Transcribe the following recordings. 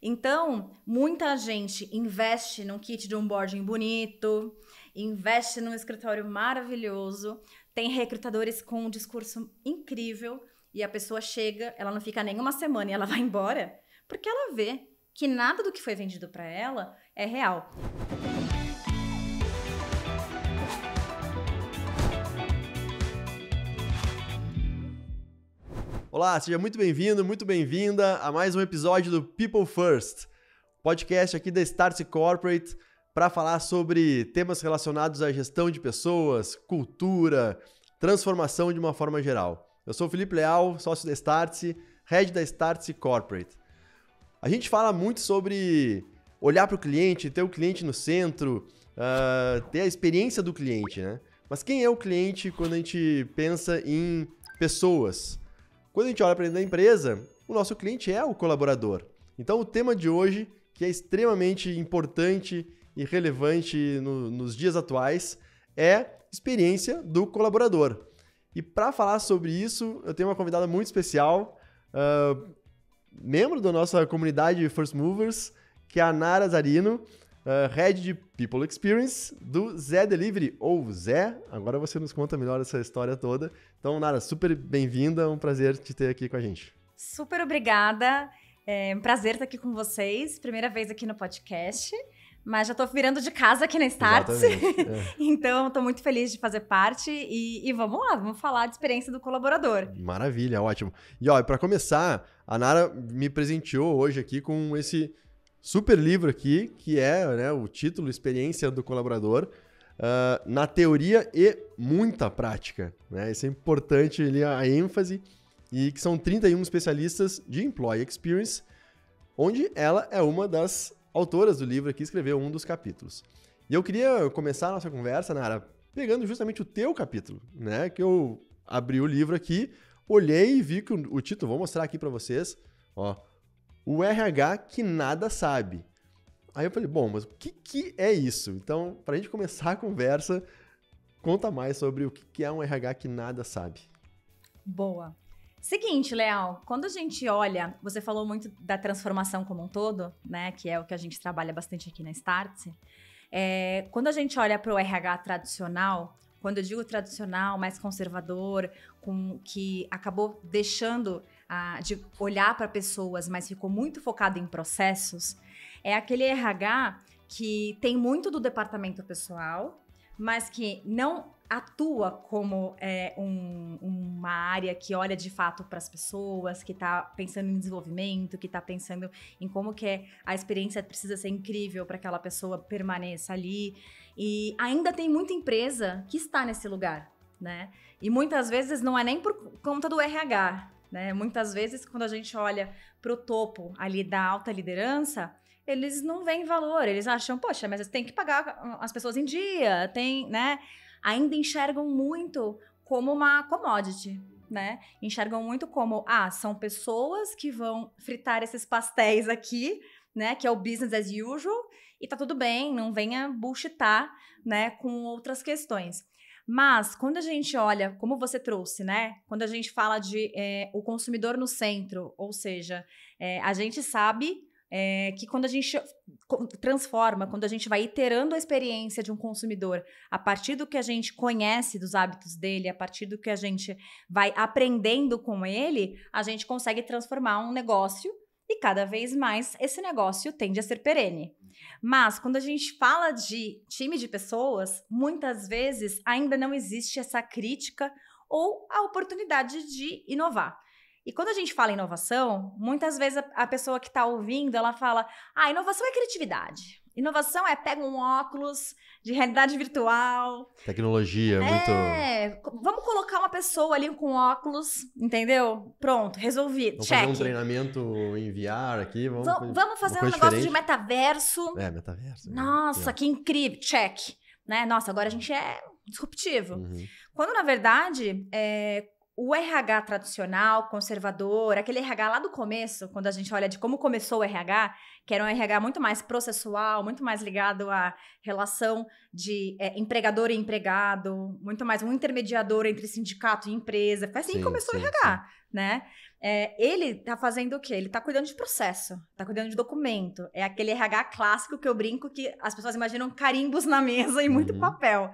Então, muita gente investe num kit de onboarding bonito, investe num escritório maravilhoso, tem recrutadores com um discurso incrível e a pessoa chega, ela não fica nem uma semana e ela vai embora, porque ela vê que nada do que foi vendido para ela é real. Olá, seja muito bem-vindo, muito bem-vinda a mais um episódio do People First, podcast aqui da Startse Corporate para falar sobre temas relacionados à gestão de pessoas, cultura, transformação de uma forma geral. Eu sou o Felipe Leal, sócio da Startse, head da Startse Corporate. A gente fala muito sobre olhar para o cliente, ter o cliente no centro, ter a experiência do cliente, né? Mas quem é o cliente quando a gente pensa em pessoas? Quando a gente olha para dentro da empresa, o nosso cliente é o colaborador. Então, o tema de hoje, que é extremamente importante e relevante nos dias atuais, é experiência do colaborador. E para falar sobre isso, eu tenho uma convidada muito especial, membro da nossa comunidade First Movers, que é a Nara Zarino, Head de People Experience do Zé Delivery, ou Zé. Agora você nos conta melhor essa história toda. Então, Nara, super bem-vinda, um prazer te ter aqui com a gente. Super obrigada, é um prazer estar aqui com vocês, primeira vez aqui no podcast, mas já estou virando de casa aqui na Startse, então estou muito feliz de fazer parte e vamos lá, vamos falar de experiência do colaborador. Maravilha, ótimo. E para começar, a Nara me presenteou hoje aqui com esse super livro aqui, que é, né, o título Experiência do Colaborador, na teoria e muita prática, né? Isso é importante ali, a ênfase, e que são 31 especialistas de Employee Experience, onde ela é uma das autoras do livro aqui, escreveu um dos capítulos. E eu queria começar a nossa conversa, Nara, pegando justamente o teu capítulo, né? Que eu abri o livro aqui, olhei e vi que o título, vou mostrar aqui para vocês, ó, o RH que nada sabe. Aí eu falei, bom, mas o que é isso? Então, para a gente começar a conversa, conta mais sobre o que é um RH que nada sabe. Boa. Seguinte, Leal, quando a gente olha, você falou muito da transformação como um todo, né, que é o que a gente trabalha bastante aqui na Startse. Quando a gente olha para o RH tradicional, quando eu digo tradicional, mais conservador, que acabou deixando de olhar para pessoas, mas ficou muito focado em processos, é aquele RH que tem muito do departamento pessoal, mas que não atua como uma área que olha de fato para as pessoas, que está pensando em desenvolvimento, que está pensando em como que a experiência precisa ser incrível para que aquela pessoa permaneça ali. E ainda tem muita empresa que está nesse lugar, né? E muitas vezes não é nem por conta do RH, né? Muitas vezes, quando a gente olha para o topo ali da alta liderança, eles não veem valor, eles acham, poxa, mas tem que pagar as pessoas em dia, né? Ainda enxergam muito como uma commodity, né? Enxergam muito como, são pessoas que vão fritar esses pastéis aqui, né? Que é o business as usual, e tá tudo bem, não venha bullshitar, né? Com outras questões. Mas, quando a gente olha, como você trouxe, né? Quando a gente fala de o consumidor no centro, ou seja, a gente sabe que quando a gente transforma, quando a gente vai iterando a experiência de um consumidor a partir do que a gente conhece dos hábitos dele, a partir do que a gente vai aprendendo com ele, a gente consegue transformar um negócio e cada vez mais esse negócio tende a ser perene. Mas quando a gente fala de time de pessoas, muitas vezes ainda não existe essa crítica ou a oportunidade de inovar. E quando a gente fala em inovação, muitas vezes a pessoa que está ouvindo, ela fala, inovação é criatividade. Inovação é pega um óculos de realidade virtual. Tecnologia, muito... Vamos colocar uma pessoa ali com óculos, entendeu? Pronto, resolvi, vamos check. Fazer um treinamento em VR aqui. Vamos fazer um negócio de metaverso. Metaverso. Nossa, que incrível, check. Né? Nossa, agora a gente é disruptivo. Quando, na verdade, o RH tradicional, conservador, aquele RH lá do começo, quando a gente olha de como começou o RH, que era um RH muito mais processual, muito mais ligado à relação de empregador e empregado, muito mais um intermediador entre sindicato e empresa. Foi assim que começou o RH, né? Ele tá fazendo o quê? Ele tá cuidando de processo, tá cuidando de documento. É aquele RH clássico que eu brinco que as pessoas imaginam carimbos na mesa e muito papel.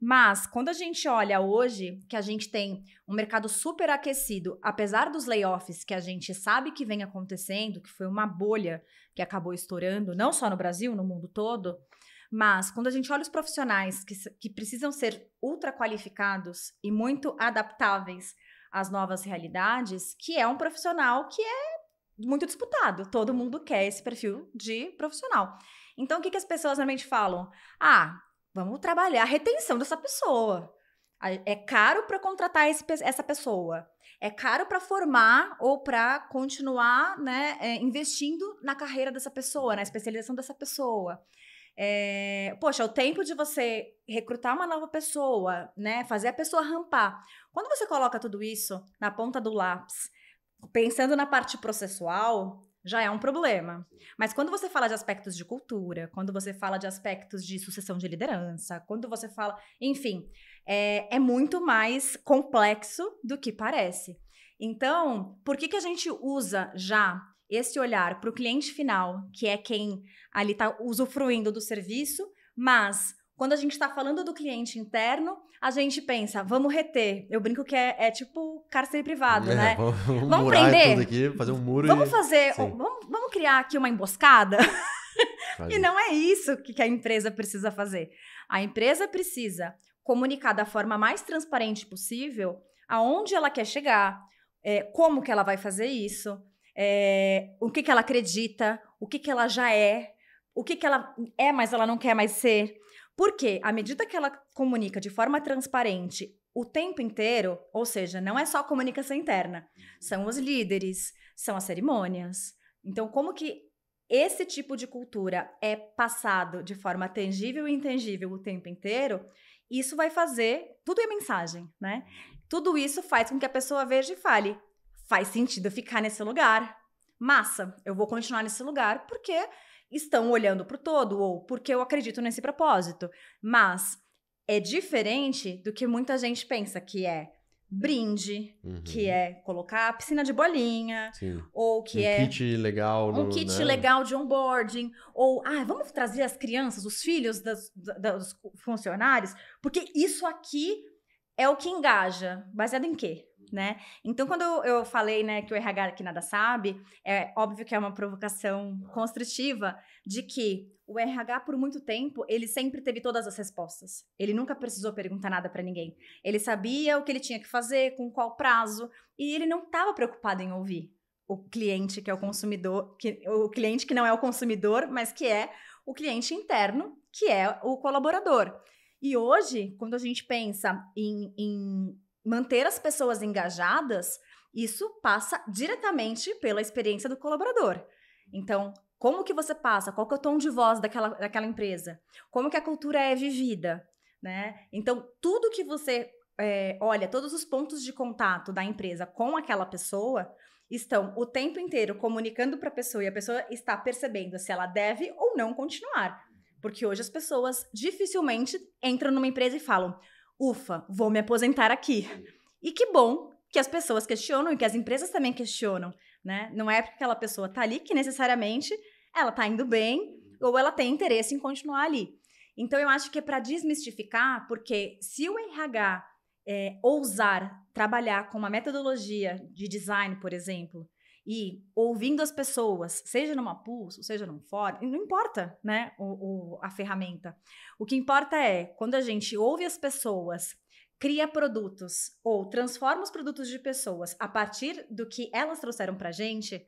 Mas, quando a gente olha hoje, que a gente tem um mercado super aquecido, apesar dos layoffs que a gente sabe que vem acontecendo, que foi uma bolha que acabou estourando, não só no Brasil, no mundo todo, mas quando a gente olha os profissionais que precisam ser ultra qualificados e muito adaptáveis às novas realidades, que é um profissional que é muito disputado, todo mundo quer esse perfil de profissional. Então, o que as pessoas normalmente falam? Vamos trabalhar a retenção dessa pessoa. É caro para contratar essa pessoa. É caro para formar ou para continuar, né, investindo na carreira dessa pessoa, na especialização dessa pessoa. Poxa, o tempo de você recrutar uma nova pessoa, né, fazer a pessoa rampar. Quando você coloca tudo isso na ponta do lápis, pensando na parte processual, já é um problema. Mas quando você fala de aspectos de cultura, quando você fala de aspectos de sucessão de liderança, quando você fala... Enfim, é muito mais complexo do que parece. Então, por que a gente usa já esse olhar para o cliente final, que é quem ali está usufruindo do serviço, mas... Quando a gente está falando do cliente interno, a gente pensa, vamos reter. Eu brinco que é tipo cárcere privado, né? Vamos prender tudo aqui, fazer um muro vamos criar aqui uma emboscada? E não é isso que a empresa precisa fazer. A empresa precisa comunicar da forma mais transparente possível aonde ela quer chegar, como que ela vai fazer isso, o que ela acredita, o que ela já é, o que ela é, mas ela não quer mais ser. Porque, à medida que ela comunica de forma transparente o tempo inteiro, ou seja, não é só comunicação interna, são os líderes, são as cerimônias. Então, como que esse tipo de cultura é passado de forma tangível e intangível o tempo inteiro, isso vai fazer... Tudo é mensagem, né? Tudo isso faz com que a pessoa veja e fale, faz sentido ficar nesse lugar. Massa, eu vou continuar nesse lugar porque... estão olhando para o todo, ou porque eu acredito nesse propósito. Mas é diferente do que muita gente pensa, que é brinde, que é colocar a piscina de bolinha, ou que um kit legal. Um kit legal de onboarding, ou, vamos trazer as crianças, os filhos dos funcionários, porque isso aqui é o que engaja. Baseado em quê? Né? Então, quando eu falei, né, que o RH que nada sabe, é óbvio que é uma provocação construtiva de que o RH, por muito tempo, ele sempre teve todas as respostas. Ele nunca precisou perguntar nada para ninguém. Ele sabia o que ele tinha que fazer, com qual prazo, e ele não estava preocupado em ouvir o cliente que é o consumidor, o cliente que não é o consumidor, mas que é o cliente interno, que é o colaborador. E hoje, quando a gente pensa em manter as pessoas engajadas, isso passa diretamente pela experiência do colaborador. Então, como que você passa? Qual que é o tom de voz daquela empresa? Como que a cultura é vivida? Né? Então, tudo que você olha, todos os pontos de contato da empresa com aquela pessoa estão o tempo inteiro comunicando para a pessoa e a pessoa está percebendo se ela deve ou não continuar. Porque hoje as pessoas dificilmente entram numa empresa e falam: ufa, vou me aposentar aqui. E que bom que as pessoas questionam e que as empresas também questionam, né? Não é porque aquela pessoa tá ali que necessariamente ela tá indo bem ou ela tem interesse em continuar ali. Então, eu acho que é para desmistificar, porque se o RH ousar trabalhar com uma metodologia de design, por exemplo, e ouvindo as pessoas, seja numa Pulse, seja num fórum, não importa, né, a ferramenta. O que importa é, quando a gente ouve as pessoas, cria produtos ou transforma os produtos de pessoas a partir do que elas trouxeram pra gente,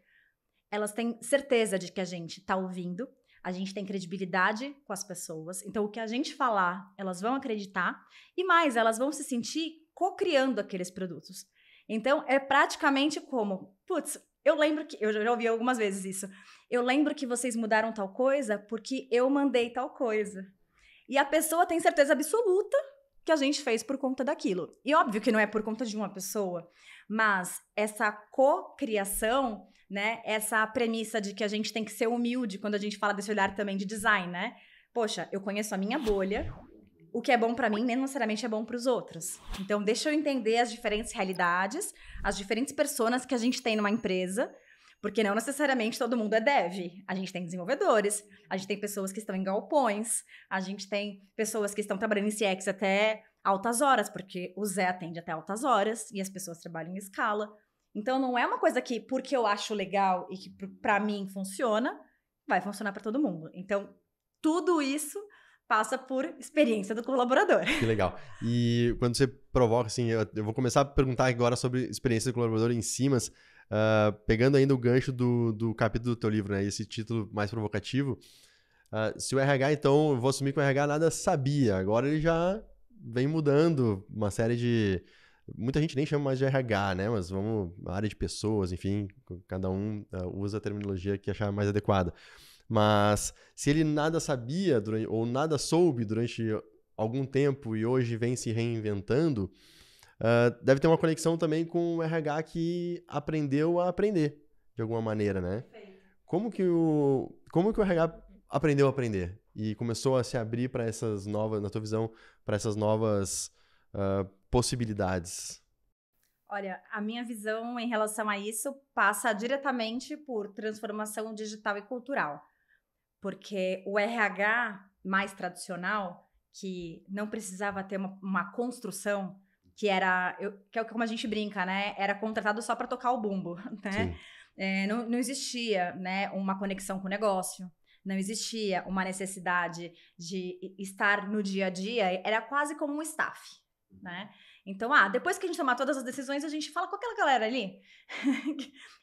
elas têm certeza de que a gente tá ouvindo, a gente tem credibilidade com as pessoas, então o que a gente falar, elas vão acreditar, e mais, elas vão se sentir co-criando aqueles produtos. Então, é praticamente como, putz, eu lembro que, eu já ouvi algumas vezes isso, eu lembro que vocês mudaram tal coisa porque eu mandei tal coisa. E a pessoa tem certeza absoluta que a gente fez por conta daquilo. E óbvio que não é por conta de uma pessoa, mas essa cocriação, né, essa premissa de que a gente tem que ser humilde quando a gente fala desse olhar também de design, né? Poxa, eu conheço a minha bolha, o que é bom para mim nem necessariamente é bom para os outros. Então, deixa eu entender as diferentes realidades, as diferentes personas que a gente tem numa empresa, porque não necessariamente todo mundo é dev. A gente tem desenvolvedores, a gente tem pessoas que estão em galpões, a gente tem pessoas que estão trabalhando em CX até altas horas, porque o Zé atende até altas horas e as pessoas trabalham em escala. Então, não é uma coisa que, porque eu acho legal e que para mim funciona, vai funcionar para todo mundo. Então, tudo isso passa por experiência do colaborador. Que legal. E quando você provoca, assim, eu vou começar a perguntar agora sobre experiência do colaborador em si, mas pegando ainda o gancho do capítulo do teu livro, né, esse título mais provocativo, se o RH, então, eu vou assumir que o RH nada sabia, agora ele já vem mudando uma série de... Muita gente nem chama mais de RH, né, mas vamos, área de pessoas, enfim, cada um usa a terminologia que achar mais adequada. Mas se ele nada sabia ou nada soube durante algum tempo e hoje vem se reinventando, deve ter uma conexão também com o RH que aprendeu a aprender, de alguma maneira, né? Como que o RH aprendeu a aprender e começou a se abrir para essas novas, na tua visão, para essas novas possibilidades? Olha, a minha visão em relação a isso passa diretamente por transformação digital e cultural. Porque o RH mais tradicional, que não precisava ter uma construção, que é como a gente brinca, né? Era contratado só para tocar o bumbo, né? Não existia, né, uma conexão com o negócio, não existia uma necessidade de estar no dia a dia, era quase como um staff, né? Então, depois que a gente tomar todas as decisões, a gente fala com aquela galera ali.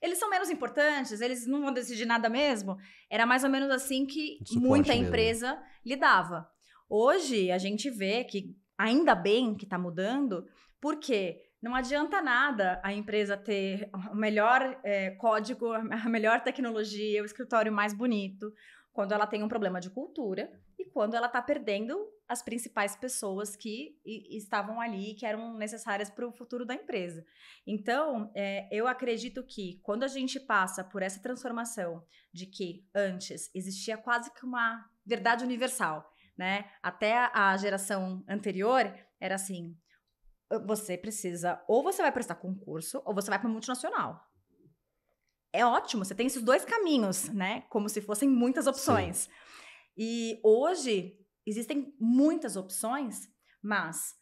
Eles são menos importantes, eles não vão decidir nada mesmo. Era mais ou menos assim que muita empresa lidava. Hoje, a gente vê que, ainda bem que está mudando, porque não adianta nada a empresa ter o melhor código, a melhor tecnologia, o escritório mais bonito, quando ela tem um problema de cultura e quando ela está perdendo as principais pessoas que estavam ali, que eram necessárias para o futuro da empresa. Então, eu acredito que quando a gente passa por essa transformação de que antes existia quase que uma verdade universal, né? Até a geração anterior era assim, você precisa, ou você vai prestar concurso, ou você vai para uma multinacional. É ótimo, você tem esses dois caminhos, né? Como se fossem muitas opções. Sim. E hoje existem muitas opções, mas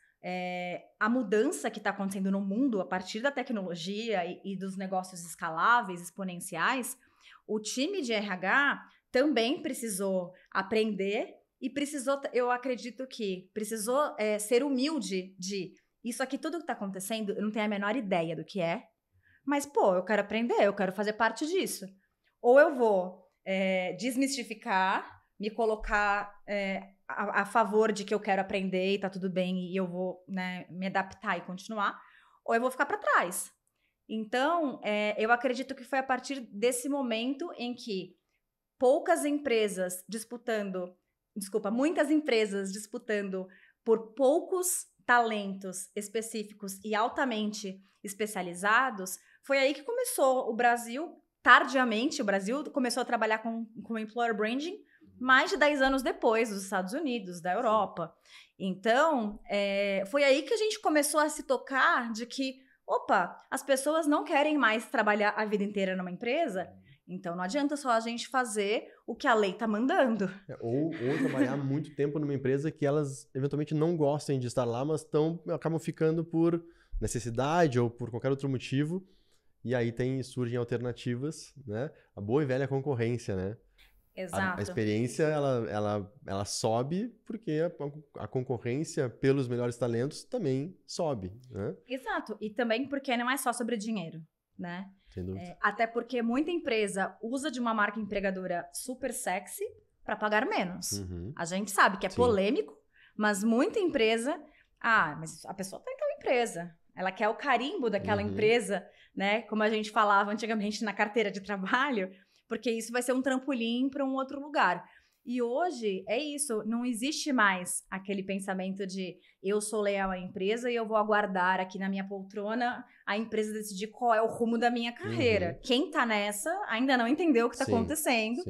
a mudança que está acontecendo no mundo a partir da tecnologia e dos negócios escaláveis, exponenciais, o time de RH também precisou aprender e precisou, eu acredito que precisou ser humilde de isso aqui, tudo que está acontecendo, eu não tenho a menor ideia do que é, mas, pô, eu quero aprender, eu quero fazer parte disso. Ou eu vou desmistificar, me colocar a favor de que eu quero aprender e tá tudo bem e eu vou, né, me adaptar e continuar, ou eu vou ficar para trás. Então, eu acredito que foi a partir desse momento em que muitas empresas disputando por poucos talentos específicos e altamente especializados, foi aí que começou o Brasil, tardiamente, o Brasil começou a trabalhar com employer branding mais de 10 anos depois dos Estados Unidos, da Europa. Então, foi aí que a gente começou a se tocar de que, opa, as pessoas não querem mais trabalhar a vida inteira numa empresa, então não adianta só a gente fazer o que a lei está mandando. Ou trabalhar muito tempo numa empresa que elas eventualmente não gostem de estar lá, mas acabam ficando por necessidade ou por qualquer outro motivo, e aí surgem alternativas, né? A boa e velha concorrência, né? Exato. A experiência, ela sobe porque a concorrência pelos melhores talentos também sobe, né? Exato. E também porque não é só sobre dinheiro, né? Sem dúvida. Até porque muita empresa usa de uma marca empregadora super sexy para pagar menos. Uhum. A gente sabe que é polêmico, mas muita empresa... mas a pessoa tá em tal empresa. Ela quer o carimbo daquela empresa, né? Como a gente falava antigamente na carteira de trabalho, porque isso vai ser um trampolim para um outro lugar. E hoje é isso, não existe mais aquele pensamento de eu sou leal à empresa e eu vou aguardar aqui na minha poltrona a empresa decidir qual é o rumo da minha carreira. Quem tá nessa ainda não entendeu o que tá acontecendo,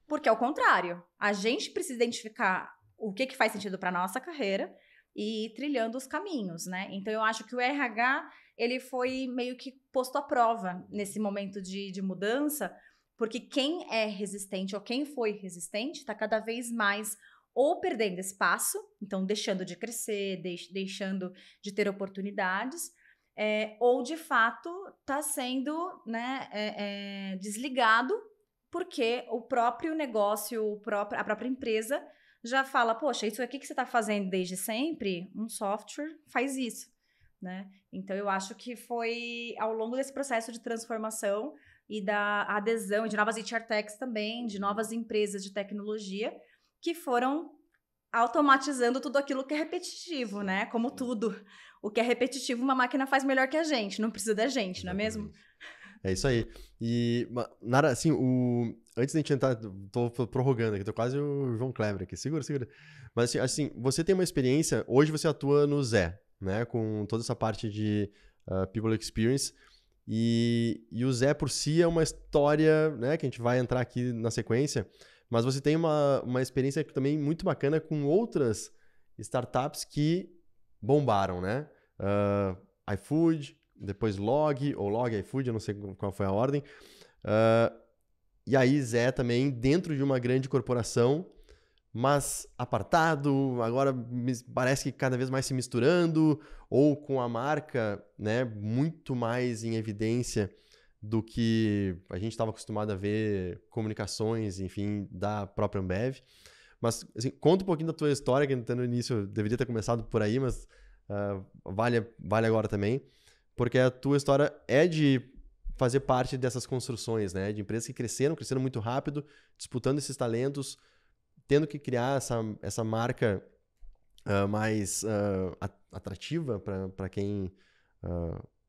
porque é o contrário. A gente precisa identificar o que faz sentido para nossa carreira e ir trilhando os caminhos, né? Então eu acho que o RH, ele foi meio que posto à prova nesse momento de mudança, porque quem é resistente ou quem foi resistente está cada vez mais ou perdendo espaço, então deixando de crescer, deixando de ter oportunidades, ou de fato está sendo, né, desligado, porque o próprio negócio, a própria empresa já fala, poxa, isso aqui que você está fazendo desde sempre, um software faz isso, né? Então eu acho que foi ao longo desse processo de transformação e da adesão de novas HR Techs também, de novas empresas de tecnologia, que foram automatizando tudo aquilo que é repetitivo, né? Como tudo. O que é repetitivo, uma máquina faz melhor que a gente, não precisa da gente, não é mesmo? É isso aí. E, Nara, assim, antes de a gente entrar, tô prorrogando aqui, tô quase o João Kleber aqui, segura. Mas, assim, você tem uma experiência, hoje você atua no Zé, né? Com toda essa parte de People Experience. E o Zé por si é uma história, né, que a gente vai entrar aqui na sequência, mas você tem uma experiência também muito bacana com outras startups que bombaram, né? iFood, depois Log, ou Log iFood, eu não sei qual foi a ordem. E aí Zé também dentro de uma grande corporação, mas apartado, agora parece que cada vez mais se misturando, ou com a marca, né, muito mais em evidência do que a gente estava acostumado a ver comunicações, enfim, da própria Ambev. Mas, assim, conta um pouquinho da tua história, que no início deveria ter começado por aí, mas vale agora também, porque a tua história é de fazer parte dessas construções, né, de empresas que cresceram muito rápido, disputando esses talentos, tendo que criar essa marca mais atrativa para quem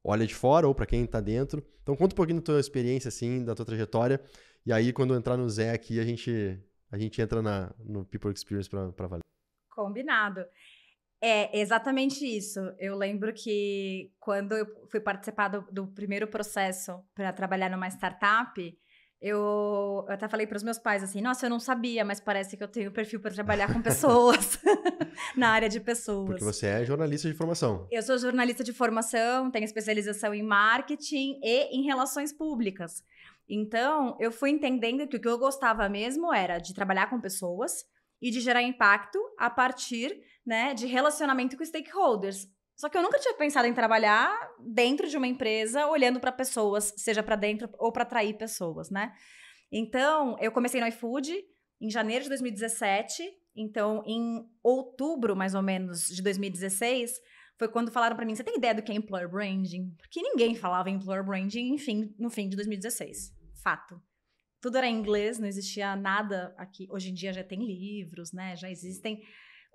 olha de fora ou para quem está dentro. Então, conta um pouquinho da tua experiência, assim, da tua trajetória. E aí, quando entrar no Zé aqui, a gente entra no People Experience para valer. Combinado. É exatamente isso. Eu lembro que quando eu fui participar do primeiro processo para trabalhar numa startup, eu até falei para os meus pais assim, nossa, eu não sabia, mas parece que eu tenho perfil para trabalhar com pessoas, na área de pessoas. Porque você é jornalista de formação. Eu sou jornalista de formação, tenho especialização em marketing e em relações públicas. Então, eu fui entendendo que o que eu gostava mesmo era de trabalhar com pessoas e de gerar impacto a partir, né, de relacionamento com stakeholders. Só que eu nunca tinha pensado em trabalhar dentro de uma empresa, olhando para pessoas, seja para dentro ou para atrair pessoas, né? Então, eu comecei no iFood em janeiro de 2017. Então, em outubro, mais ou menos, de 2016, foi quando falaram para mim, você tem ideia do que é Employer Branding? Porque ninguém falava em Employer Branding, enfim, no fim de 2016. Fato. Tudo era em inglês, não existia nada aqui. Hoje em dia já tem livros, né? Já existem...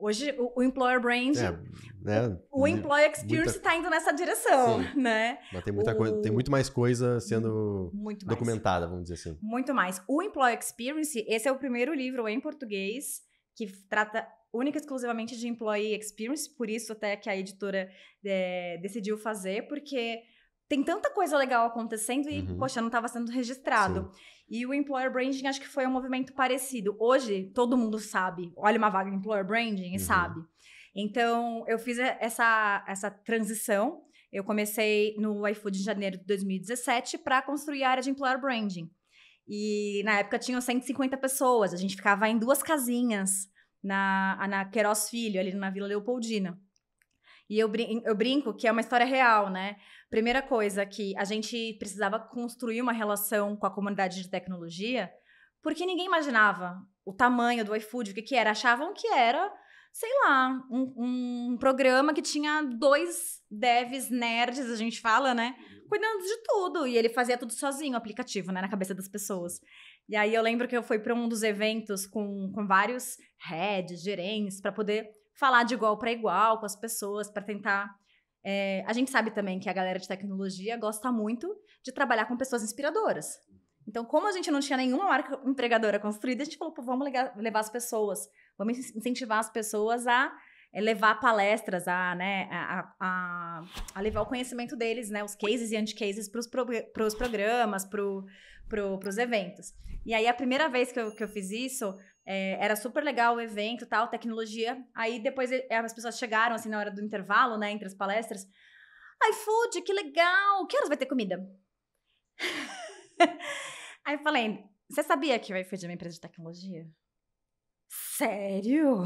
Hoje, o Employer Branding, né? o Employee Experience está indo nessa direção, sim, né? Mas tem muita coisa, tem muito mais coisa sendo documentada, vamos dizer assim. Muito mais. O Employee Experience, esse é o primeiro livro em português que trata única e exclusivamente de Employee Experience, por isso até que a editora decidiu fazer, porque tem tanta coisa legal acontecendo e, poxa, não estava sendo registrado. Sim. E o Employer Branding, acho que foi um movimento parecido. Hoje, todo mundo sabe. Olha uma vaga em Employer Branding e sabe. Então, eu fiz essa transição. Eu comecei no iFood em janeiro de 2017 para construir a área de Employer Branding. E, na época, tinham 150 pessoas. A gente ficava em 2 casinhas na Queiroz Filho, ali na Vila Leopoldina. E eu brinco que é uma história real, né? Primeira coisa, que a gente precisava construir uma relação com a comunidade de tecnologia, porque ninguém imaginava o tamanho do iFood, o que era. Achavam que era, sei lá, um programa que tinha 2 devs nerds, a gente fala, né? Cuidando de tudo. E ele fazia tudo sozinho, o aplicativo, né? Na cabeça das pessoas. E aí eu lembro que eu fui para um dos eventos com vários heads, gerentes, para poder falar de igual para igual com as pessoas, para tentar... a gente sabe também que a galera de tecnologia gosta muito de trabalhar com pessoas inspiradoras. Então, como a gente não tinha nenhuma marca empregadora construída, a gente falou, pô, vamos levar as pessoas, vamos incentivar as pessoas a levar palestras, a levar o conhecimento deles, né, os cases e anti-cases para os programas, para os eventos. E aí, a primeira vez que eu fiz isso, era super legal o evento, tal, tecnologia. Aí, depois, as pessoas chegaram, assim, na hora do intervalo, né, entre as palestras. iFood, que legal! Que horas vai ter comida? Aí eu falei, você sabia que o iFood é uma empresa de tecnologia? Sério?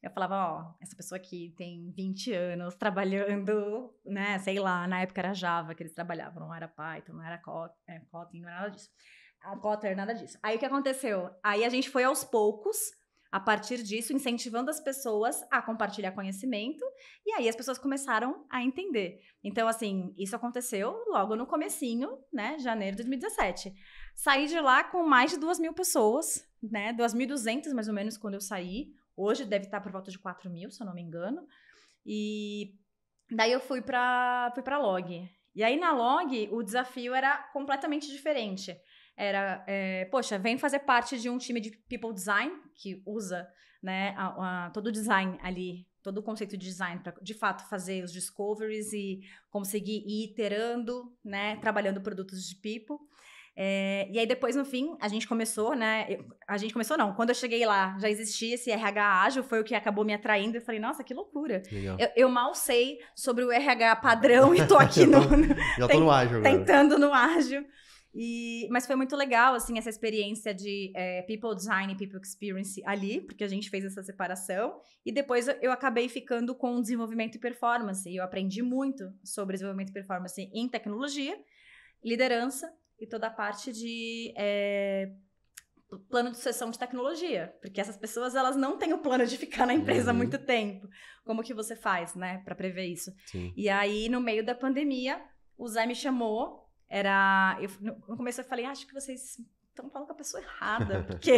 Eu falava, ó, essa pessoa aqui tem 20 anos trabalhando, né, sei lá, na época era Java que eles trabalhavam, não era Python, não era Kotlin, não era nada disso. Kotlin, nada disso. Aí o que aconteceu? Aí a gente foi aos poucos, a partir disso, incentivando as pessoas a compartilhar conhecimento, e aí as pessoas começaram a entender. Então, assim, isso aconteceu logo no comecinho, né, janeiro de 2017. Saí de lá com mais de 2.000 pessoas, né, 2.200 mais ou menos quando eu saí. Hoje deve estar por volta de 4.000, se eu não me engano. E daí eu fui pra Log. E aí na Log, o desafio era completamente diferente. Era, poxa, vem fazer parte de um time de People Design, que usa, né, todo o design ali, todo o conceito de design para, de fato, fazer os discoveries e conseguir ir iterando, né, trabalhando produtos de People. E aí depois, no fim, a gente começou, né, quando eu cheguei lá, já existia esse RH ágil, foi o que acabou me atraindo, eu falei, nossa, que loucura. Eu mal sei sobre o RH padrão e tô aqui já tô no ágil agora. Tentando no ágil. Mas foi muito legal, assim, essa experiência de People Design e People Experience ali, porque a gente fez essa separação. E depois eu acabei ficando com desenvolvimento e performance. E eu aprendi muito sobre desenvolvimento e performance em tecnologia, liderança e toda a parte de plano de sucessão de tecnologia. Porque essas pessoas, elas não têm o plano de ficar na empresa há muito tempo. Como que você faz, né, para prever isso? Sim. E aí, no meio da pandemia, o Zé me chamou. No começo eu falei, acho que vocês estão falando com a pessoa errada, porque...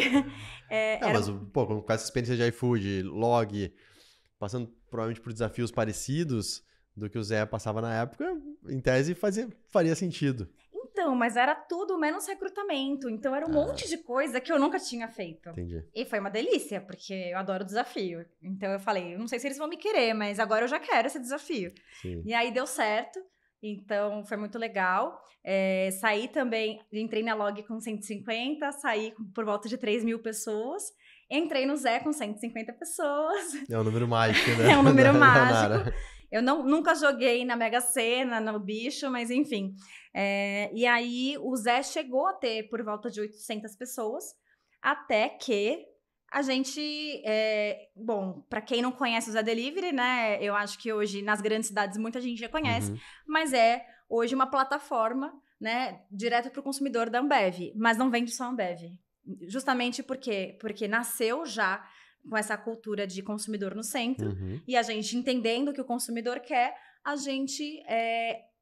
Mas, pô, com essa experiência de iFood, Log, passando provavelmente por desafios parecidos do que o Zé passava na época, em tese faria sentido. Então, mas era tudo menos recrutamento, então era um monte de coisa que eu nunca tinha feito. Entendi. E foi uma delícia, porque eu adoro desafio. Então eu falei, eu não sei se eles vão me querer, mas agora eu já quero esse desafio. Sim. E aí deu certo. Então, foi muito legal. Saí também, entrei na Log com 150, saí por volta de 3.000 pessoas. Entrei no Zé com 150 pessoas. É um número mágico, né? É um número mágico. Eu nunca joguei na Mega Sena, no bicho, mas enfim. E aí, o Zé chegou a ter por volta de 800 pessoas, até que a gente, bom, para quem não conhece o Zé Delivery, né, eu acho que hoje nas grandes cidades muita gente já conhece, mas é hoje uma plataforma, né, direto para o consumidor da Ambev, mas não vende só a Ambev. Justamente porque nasceu já com essa cultura de consumidor no centro, e a gente entendendo o que o consumidor quer, a gente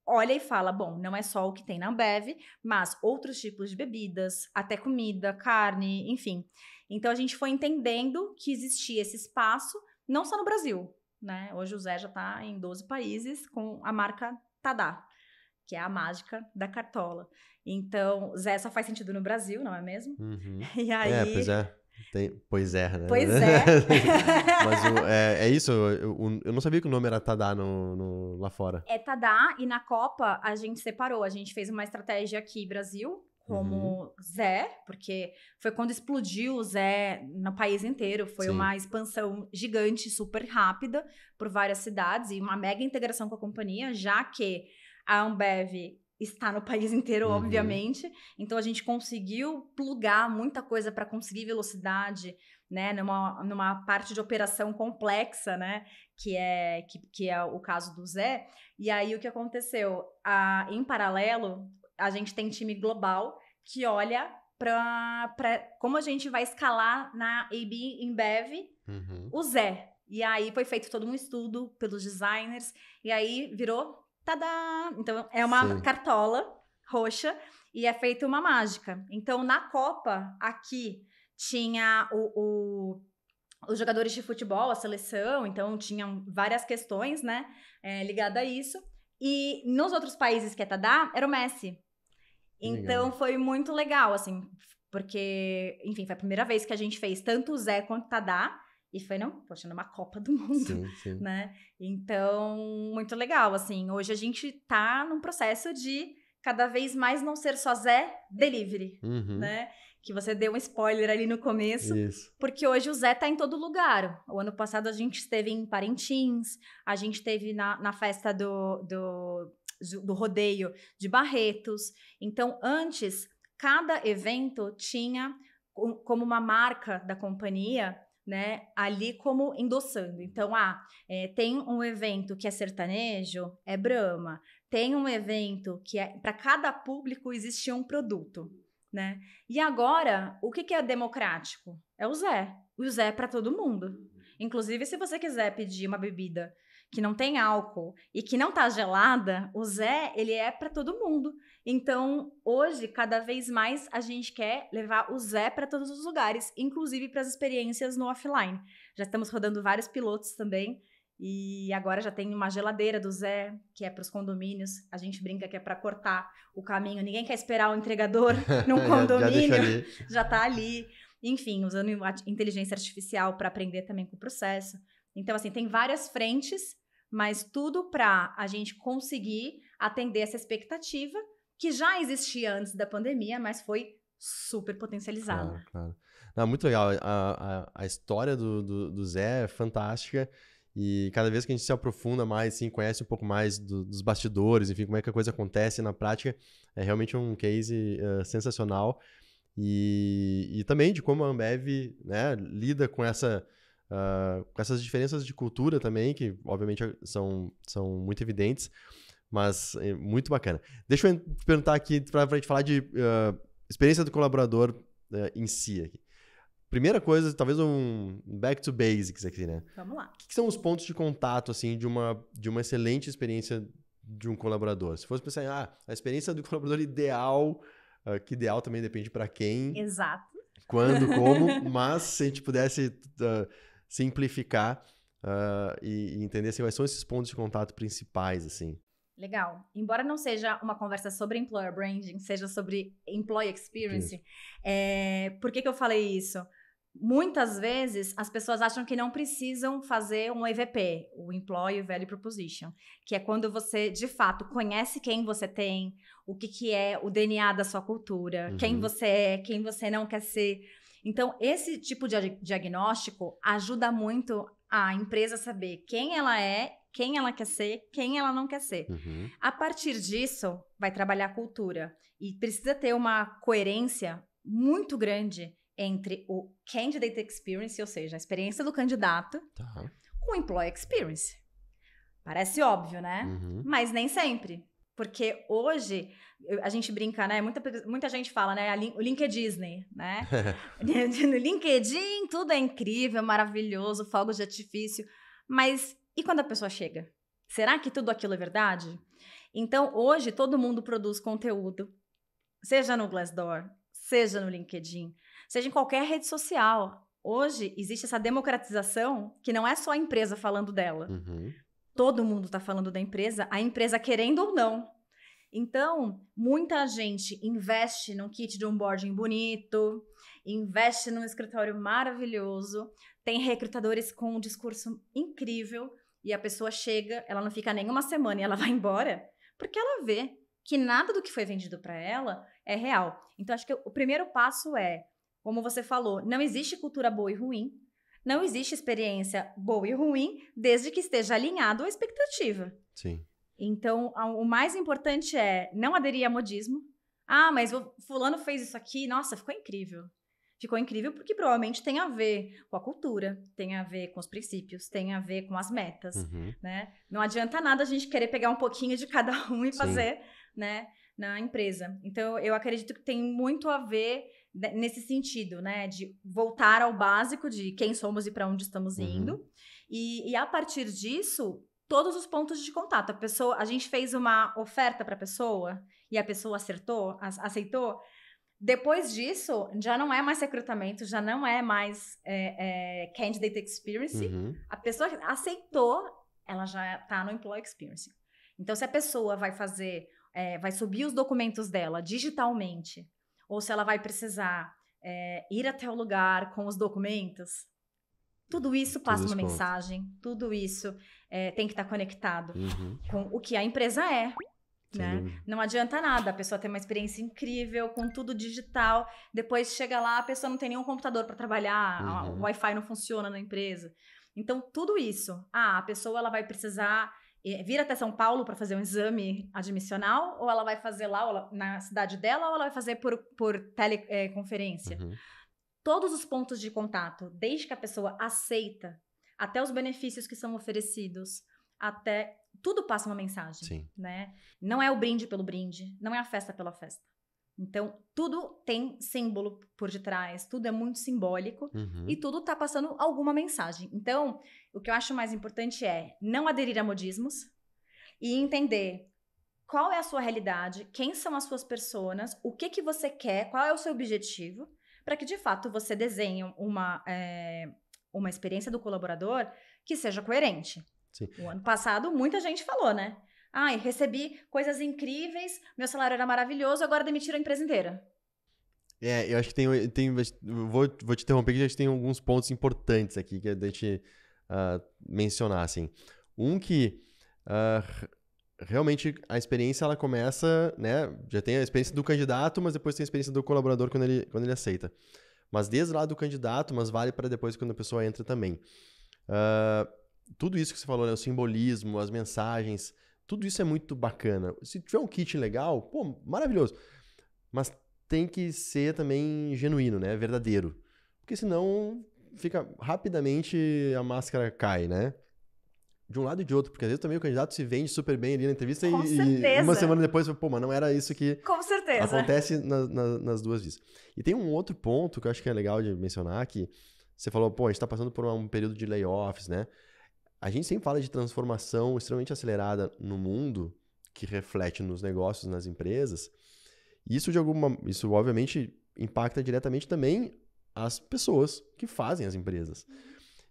olha e fala, bom, não é só o que tem na Ambev, mas outros tipos de bebidas, até comida, carne, enfim. Então, a gente foi entendendo que existia esse espaço, não só no Brasil, né? Hoje o Zé já está em 12 países com a marca Tadá, que é a mágica da cartola. Então, Zé só faz sentido no Brasil, não é mesmo? E aí... Pois é. Pois é, né? Pois é. Mas é isso, eu não sabia que o nome era Tadá lá fora. É Tadá, e na Copa a gente separou, a gente fez uma estratégia aqui, Brasil, como Zé, porque foi quando explodiu o Zé no país inteiro, foi uma expansão gigante, super rápida, por várias cidades, e uma mega integração com a companhia, já que a Ambev está no país inteiro, obviamente, então a gente conseguiu plugar muita coisa para conseguir velocidade, né, numa parte de operação complexa, né, que é o caso do Zé. E aí o que aconteceu? Em paralelo, a gente tem time global que olha para como a gente vai escalar na AB InBev o Zé. E aí foi feito todo um estudo pelos designers, e aí virou tadá! Então é uma cartola roxa e é feita uma mágica. Então na Copa, aqui tinha os jogadores de futebol, a seleção, então tinham várias questões, né, ligadas a isso. E nos outros países que é Tadá, era o Messi. Então, legal. foi muito legal, assim, porque, enfim, foi a primeira vez que a gente fez tanto o Zé quanto o Tadá, e foi, poxa, numa Copa do Mundo, Sim, sim. né? Então, muito legal, assim, hoje a gente tá num processo de cada vez mais não ser só Zé Delivery, Uhum. né? Que você deu um spoiler ali no começo, Isso. porque hoje o Zé tá em todo lugar. O ano passado a gente esteve em Parintins, a gente esteve na festa do rodeio de Barretos. Então, antes, cada evento tinha como uma marca da companhia, né, ali como endossando. Então, tem um evento que é sertanejo, é Brahma. Tem um evento que é para cada público existia um produto, né? E agora, o que é democrático? É o Zé. O Zé é para todo mundo. Inclusive, se você quiser pedir uma bebida que não tem álcool e que não tá gelada, o Zé, ele é para todo mundo. Então, hoje, cada vez mais, a gente quer levar o Zé para todos os lugares, inclusive para as experiências no offline. Já estamos rodando vários pilotos também, e agora já tem uma geladeira do Zé, que é para os condomínios. A gente brinca que é para cortar o caminho. Ninguém quer esperar o entregador num Já deixa condomínio, ali. já tá ali. Enfim, usando a inteligência artificial para aprender também com o processo. Então, assim, tem várias frentes, mas tudo para a gente conseguir atender essa expectativa que já existia antes da pandemia, mas foi super potencializada. Claro. Não, muito legal. A história do Zé é fantástica. E cada vez que a gente se aprofunda mais, assim, conhece um pouco mais dos bastidores, enfim, como é que a coisa acontece na prática, é realmente um case sensacional. E também de como a Ambev, né, lida com com essas diferenças de cultura também, que obviamente são muito evidentes, mas é muito bacana. Deixa eu perguntar aqui para a gente falar de experiência do colaborador em si. Aqui. Primeira coisa, talvez um back to basics aqui, né? Vamos lá. O que são os pontos de contato, assim, de uma excelente experiência de um colaborador? Se fosse pensar, a experiência do colaborador ideal, que ideal também depende para quem, Exato. quando, como, mas se a gente pudesse simplificar e entender assim, quais são esses pontos de contato principais, assim. Legal. Embora não seja uma conversa sobre employer branding, seja sobre employee experience, por que eu falei isso? Muitas vezes as pessoas acham que não precisam fazer um EVP, o Employee Value Proposition, que é quando você, de fato, conhece quem você tem, o que é o DNA da sua cultura, quem você é, quem você não quer ser. Então, esse tipo de diagnóstico ajuda muito a empresa a saber quem ela é, quem ela quer ser, quem ela não quer ser. A partir disso, vai trabalhar a cultura. E precisa ter uma coerência muito grande entre o candidate experience, ou seja, a experiência do candidato, com o employee experience. Parece óbvio, né? Mas nem sempre. Porque hoje, a gente brinca, né? Muita gente fala, né? O LinkedIn, né? No LinkedIn, tudo é incrível, maravilhoso, fogos de artifício. Mas e quando a pessoa chega? Será que tudo aquilo é verdade? Então, hoje, todo mundo produz conteúdo, seja no Glassdoor, seja no LinkedIn, seja em qualquer rede social. Hoje, existe essa democratização que não é só a empresa falando dela. Todo mundo está falando da empresa, a empresa querendo ou não. Então, muita gente investe num kit de onboarding bonito, investe num escritório maravilhoso, tem recrutadores com um discurso incrível e a pessoa chega, ela não fica nem uma semana e ela vai embora, porque ela vê que nada do que foi vendido para ela é real. Então, acho que o primeiro passo é, como você falou, não existe cultura boa e ruim, não existe experiência boa e ruim, desde que esteja alinhado à expectativa. Sim. Então, o mais importante é não aderir a modismo. Mas o fulano fez isso aqui, nossa, ficou incrível. Ficou incrível porque provavelmente tem a ver com a cultura, tem a ver com os princípios, tem a ver com as metas, né? Não adianta nada a gente querer pegar um pouquinho de cada um e fazer, né, na empresa. Então, eu acredito que tem muito a ver nesse sentido, né, de voltar ao básico de quem somos e para onde estamos indo. E a partir disso, todos os pontos de contato. A gente fez uma oferta para a pessoa e a pessoa aceitou. Depois disso, já não é mais recrutamento, já não é mais candidate experience. A pessoa aceitou, ela já está no employee experience. Então, se a pessoa vai fazer vai subir os documentos dela digitalmente, ou se ela vai precisar ir até o lugar com os documentos, tudo isso passa uma mensagem, tudo isso tem que estar conectado com o que a empresa é. Né? Não adianta nada a pessoa ter uma experiência incrível com tudo digital, depois chega lá, a pessoa não tem nenhum computador para trabalhar, o Wi-Fi não funciona na empresa. Então, tudo isso. A pessoa ela vai precisar vir até São Paulo para fazer um exame admissional, ou ela vai fazer lá na cidade dela, ou ela vai fazer por teleconferência. Todos os pontos de contato, desde que a pessoa aceita, até os benefícios que são oferecidos, até tudo passa uma mensagem. Sim. Né? Não é o brinde pelo brinde, não é a festa pela festa. Então, tudo tem símbolo por detrás, tudo é muito simbólico e tudo tá passando alguma mensagem. Então, o que eu acho mais importante é não aderir a modismos e entender qual é a sua realidade, quem são as suas personas, o que você quer, qual é o seu objetivo, para que, de fato, você desenhe uma experiência do colaborador que seja coerente. Sim. O ano passado, muita gente falou, né? Recebi coisas incríveis, meu salário era maravilhoso, agora demitiram a empresa inteira. Eu acho que vou te interromper, que a gente tem alguns pontos importantes aqui que a gente mencionar, assim. Que realmente a experiência, ela começa, né? Já tem a experiência do candidato, mas depois tem a experiência do colaborador quando ele aceita. Mas desde lá do candidato, mas vale para depois quando a pessoa entra também. Tudo isso que você falou, né? O simbolismo, as mensagens, tudo isso é muito bacana. Se tiver um kit legal, pô, maravilhoso. Mas tem que ser também genuíno, né? Verdadeiro. Porque senão fica rapidamente a máscara cai, né? De um lado e de outro, porque às vezes também o candidato se vende super bem ali na entrevista e uma semana depois, pô, mas não era isso que com certeza acontece nas duas vezes. E tem um outro ponto que eu acho que é legal de mencionar, que você falou, pô, a gente tá passando por um período de layoffs, né? A gente sempre fala de transformação extremamente acelerada no mundo, que reflete nos negócios, nas empresas. E isso obviamente impacta diretamente também as pessoas que fazem as empresas.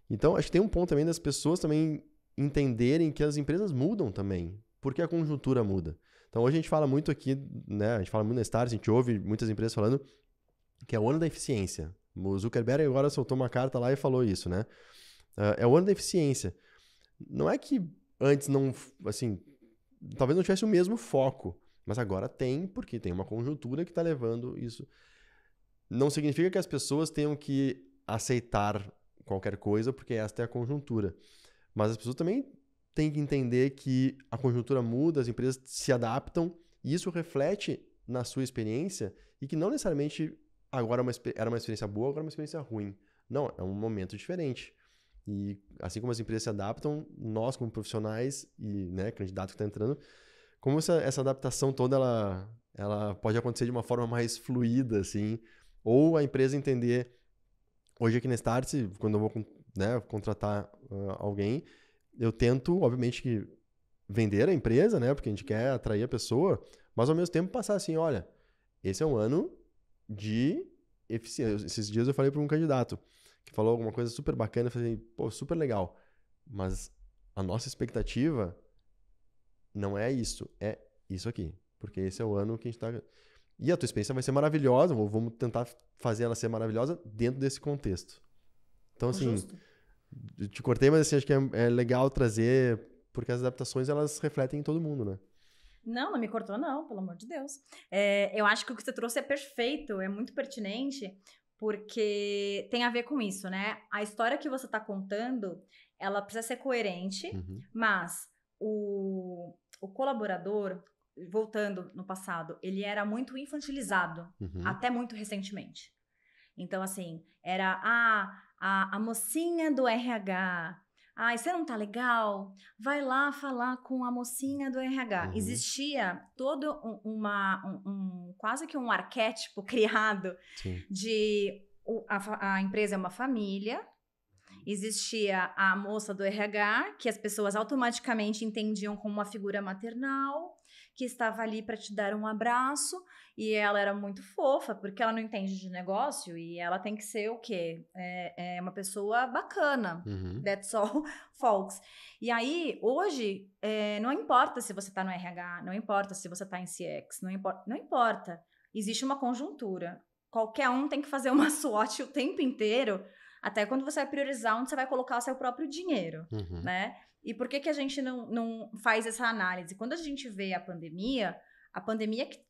Então, acho que tem um ponto também das pessoas também entenderem que as empresas mudam também, porque a conjuntura muda. Então, hoje a gente fala muito aqui, né? A gente fala muito na Stars, a gente ouve muitas empresas falando que é o ano da eficiência. O Zuckerberg agora soltou uma carta lá e falou isso, né? É o ano da eficiência. Não é que antes não, assim, talvez não tivesse o mesmo foco, mas agora tem, porque tem uma conjuntura que está levando isso. Não significa que as pessoas tenham que aceitar qualquer coisa, porque esta é a conjuntura. Mas as pessoas também têm que entender que a conjuntura muda, as empresas se adaptam, e isso reflete na sua experiência, e que não necessariamente agora era uma experiência boa, agora é uma experiência ruim. Não, é um momento diferente. E assim como as empresas se adaptam, nós como profissionais e, né, candidato que está entrando, como essa adaptação toda ela pode acontecer de uma forma mais fluida, assim, ou a empresa entender, hoje aqui na Startse, quando eu vou, né, contratar alguém, eu tento, obviamente, que vender a empresa, né, porque a gente quer atrair a pessoa, mas ao mesmo tempo passar assim, olha, esse é um ano de eficiência. Esses dias eu falei para um candidato que falou alguma coisa super bacana, eu falei, pô, super legal, mas a nossa expectativa não é isso, é isso aqui, porque esse é o ano que a gente tá... E a tua experiência vai ser maravilhosa, vamos tentar fazer ela ser maravilhosa dentro desse contexto. Então, assim, eu te cortei, mas assim, acho que é legal trazer, porque as adaptações, elas refletem em todo mundo, né? Não me cortou não, pelo amor de Deus. Eu acho que o que você trouxe é perfeito, é muito pertinente, porque tem a ver com isso, né? A história que você está contando, ela precisa ser coerente, mas o colaborador, voltando no passado, ele era muito infantilizado, até muito recentemente. Então, assim, era a mocinha do RH. Você não tá legal? Vai lá falar com a mocinha do RH. Existia todo quase que um arquétipo criado. Sim. De a empresa é uma família. Existia a moça do RH, que as pessoas automaticamente entendiam como uma figura maternal, que estava ali para te dar um abraço, e ela era muito fofa, porque ela não entende de negócio, e ela tem que ser o quê? É uma pessoa bacana. That's all, folks. E aí, hoje, não importa se você tá no RH, não importa se você tá em CX, não importa. Existe uma conjuntura. Qualquer um tem que fazer uma SWOT o tempo inteiro, até quando você vai priorizar onde você vai colocar o seu próprio dinheiro, né? E por que a gente não faz essa análise? Quando a gente vê a pandemia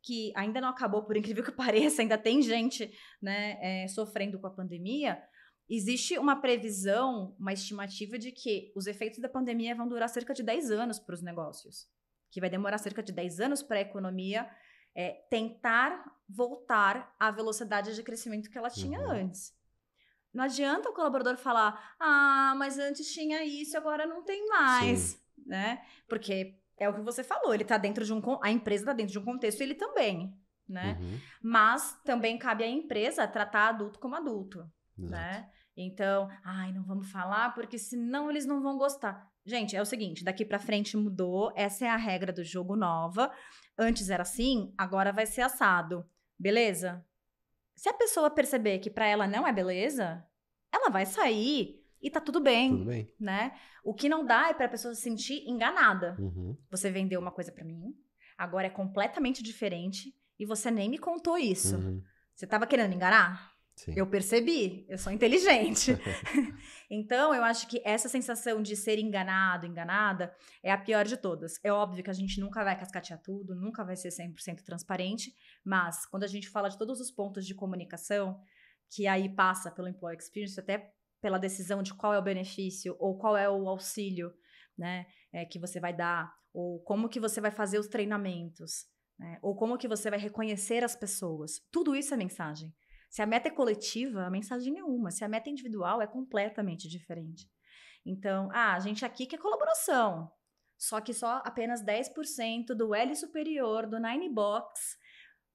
que ainda não acabou, por incrível que pareça, ainda tem gente, né, sofrendo com a pandemia, existe uma previsão, uma estimativa de que os efeitos da pandemia vão durar cerca de 10 anos para os negócios, que vai demorar cerca de 10 anos para a economia tentar voltar à velocidade de crescimento que ela tinha antes. Não adianta o colaborador falar, mas antes tinha isso, agora não tem mais, né? Porque é o que você falou, ele tá dentro de a empresa está dentro de um contexto, ele também, né? Mas também cabe à empresa tratar adulto como adulto, né? Então, não vamos falar, porque senão eles não vão gostar. Gente, é o seguinte, daqui pra frente mudou, essa é a regra do jogo nova. Antes era assim, agora vai ser assado. Beleza? Se a pessoa perceber que pra ela não é beleza, ela vai sair e tá tudo bem. Tudo bem. Né? O que não dá é pra pessoa se sentir enganada. Você vendeu uma coisa pra mim, agora é completamente diferente e você nem me contou isso. Você tava querendo me enganar? Sim. Eu percebi, eu sou inteligente. Então, eu acho que essa sensação de ser enganado, enganada, é a pior de todas. É óbvio que a gente nunca vai cascatear tudo, nunca vai ser 100% transparente, mas quando a gente fala de todos os pontos de comunicação, que aí passa pelo Employee Experience, até pela decisão de qual é o benefício ou qual é o auxílio, né, que você vai dar, ou como que você vai fazer os treinamentos, né, ou como que você vai reconhecer as pessoas. Tudo isso é mensagem. Se a meta é coletiva, a mensagem é uma. Se a meta é individual, é completamente diferente. Então, a gente aqui quer colaboração. Só que só apenas 10% do L superior, do Nine Box,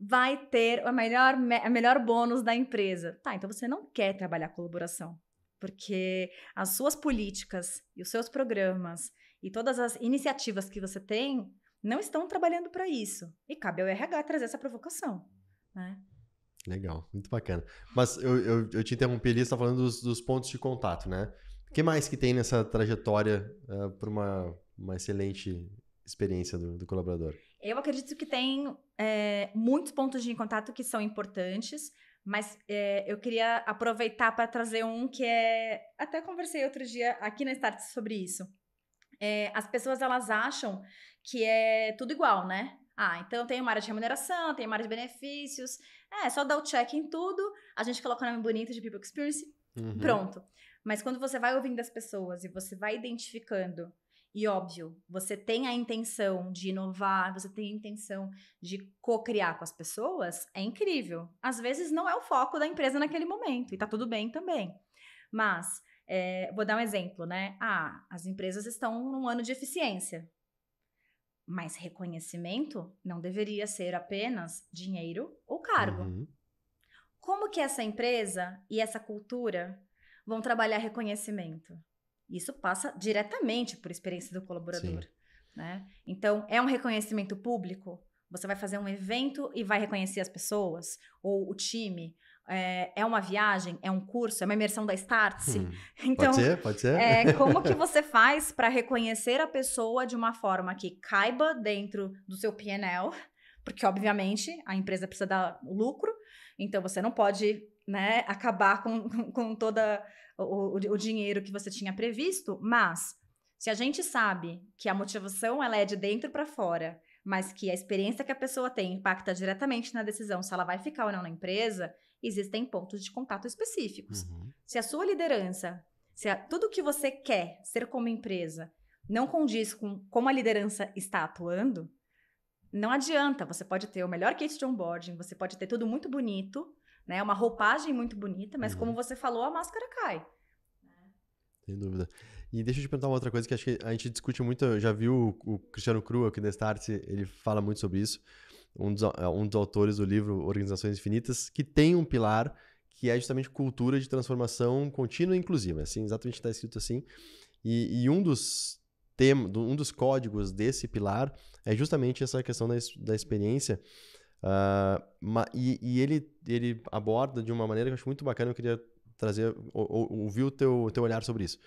vai ter a melhor bônus da empresa. Tá, então você não quer trabalhar colaboração. Porque as suas políticas e os seus programas e todas as iniciativas que você tem não estão trabalhando para isso. E cabe ao RH trazer essa provocação, né? Legal, muito bacana. Mas eu te interrompi ali, você está falando dos pontos de contato, né? O que mais que tem nessa trajetória para uma excelente experiência do colaborador? Eu acredito que tem muitos pontos de contato que são importantes, mas eu queria aproveitar para trazer um que até conversei outro dia aqui na Start sobre isso. As pessoas, elas acham que é tudo igual, né? Então tem uma área de remuneração, tem uma área de benefícios. É só dar o check em tudo, a gente coloca o nome bonito de People Experience, pronto. Mas quando você vai ouvindo as pessoas e você vai identificando, e óbvio, você tem a intenção de inovar, você tem a intenção de co-criar com as pessoas, é incrível. Às vezes não é o foco da empresa naquele momento, e tá tudo bem também. Mas, vou dar um exemplo, né? As empresas estão num ano de eficiência. Mas reconhecimento não deveria ser apenas dinheiro ou cargo. Como que essa empresa e essa cultura vão trabalhar reconhecimento? Isso passa diretamente por experiência do colaborador, né? Então, é um reconhecimento público? Você vai fazer um evento e vai reconhecer as pessoas? Ou o time? É uma viagem? É um curso? É uma imersão da Startse? Então, pode ser. Como que você faz para reconhecer a pessoa de uma forma que caiba dentro do seu P&L? Porque, obviamente, a empresa precisa dar lucro, então você não pode, né, acabar com todo o dinheiro que você tinha previsto, mas se a gente sabe que a motivação ela é de dentro para fora, mas que a experiência que a pessoa tem impacta diretamente na decisão se ela vai ficar ou não na empresa, existem pontos de contato específicos. Se a sua liderança, tudo que você quer ser como empresa não condiz com como a liderança está atuando, não adianta. Você pode ter o melhor kit de onboarding, você pode ter tudo muito bonito, né? Uma roupagem muito bonita, mas como você falou, a máscara cai. Sem dúvida. E deixa eu te perguntar uma outra coisa que acho que a gente discute muito. Eu já vi o Cristiano Cru aqui da Start, ele fala muito sobre isso. Um dos autores do livro Organizações Infinitas, que tem um pilar que é justamente cultura de transformação contínua e inclusiva. Assim, exatamente está escrito assim. E um dos um dos códigos desse pilar é justamente essa questão da experiência. E ele aborda de uma maneira que eu acho muito bacana, eu queria trazer, ouvir o teu olhar sobre isso.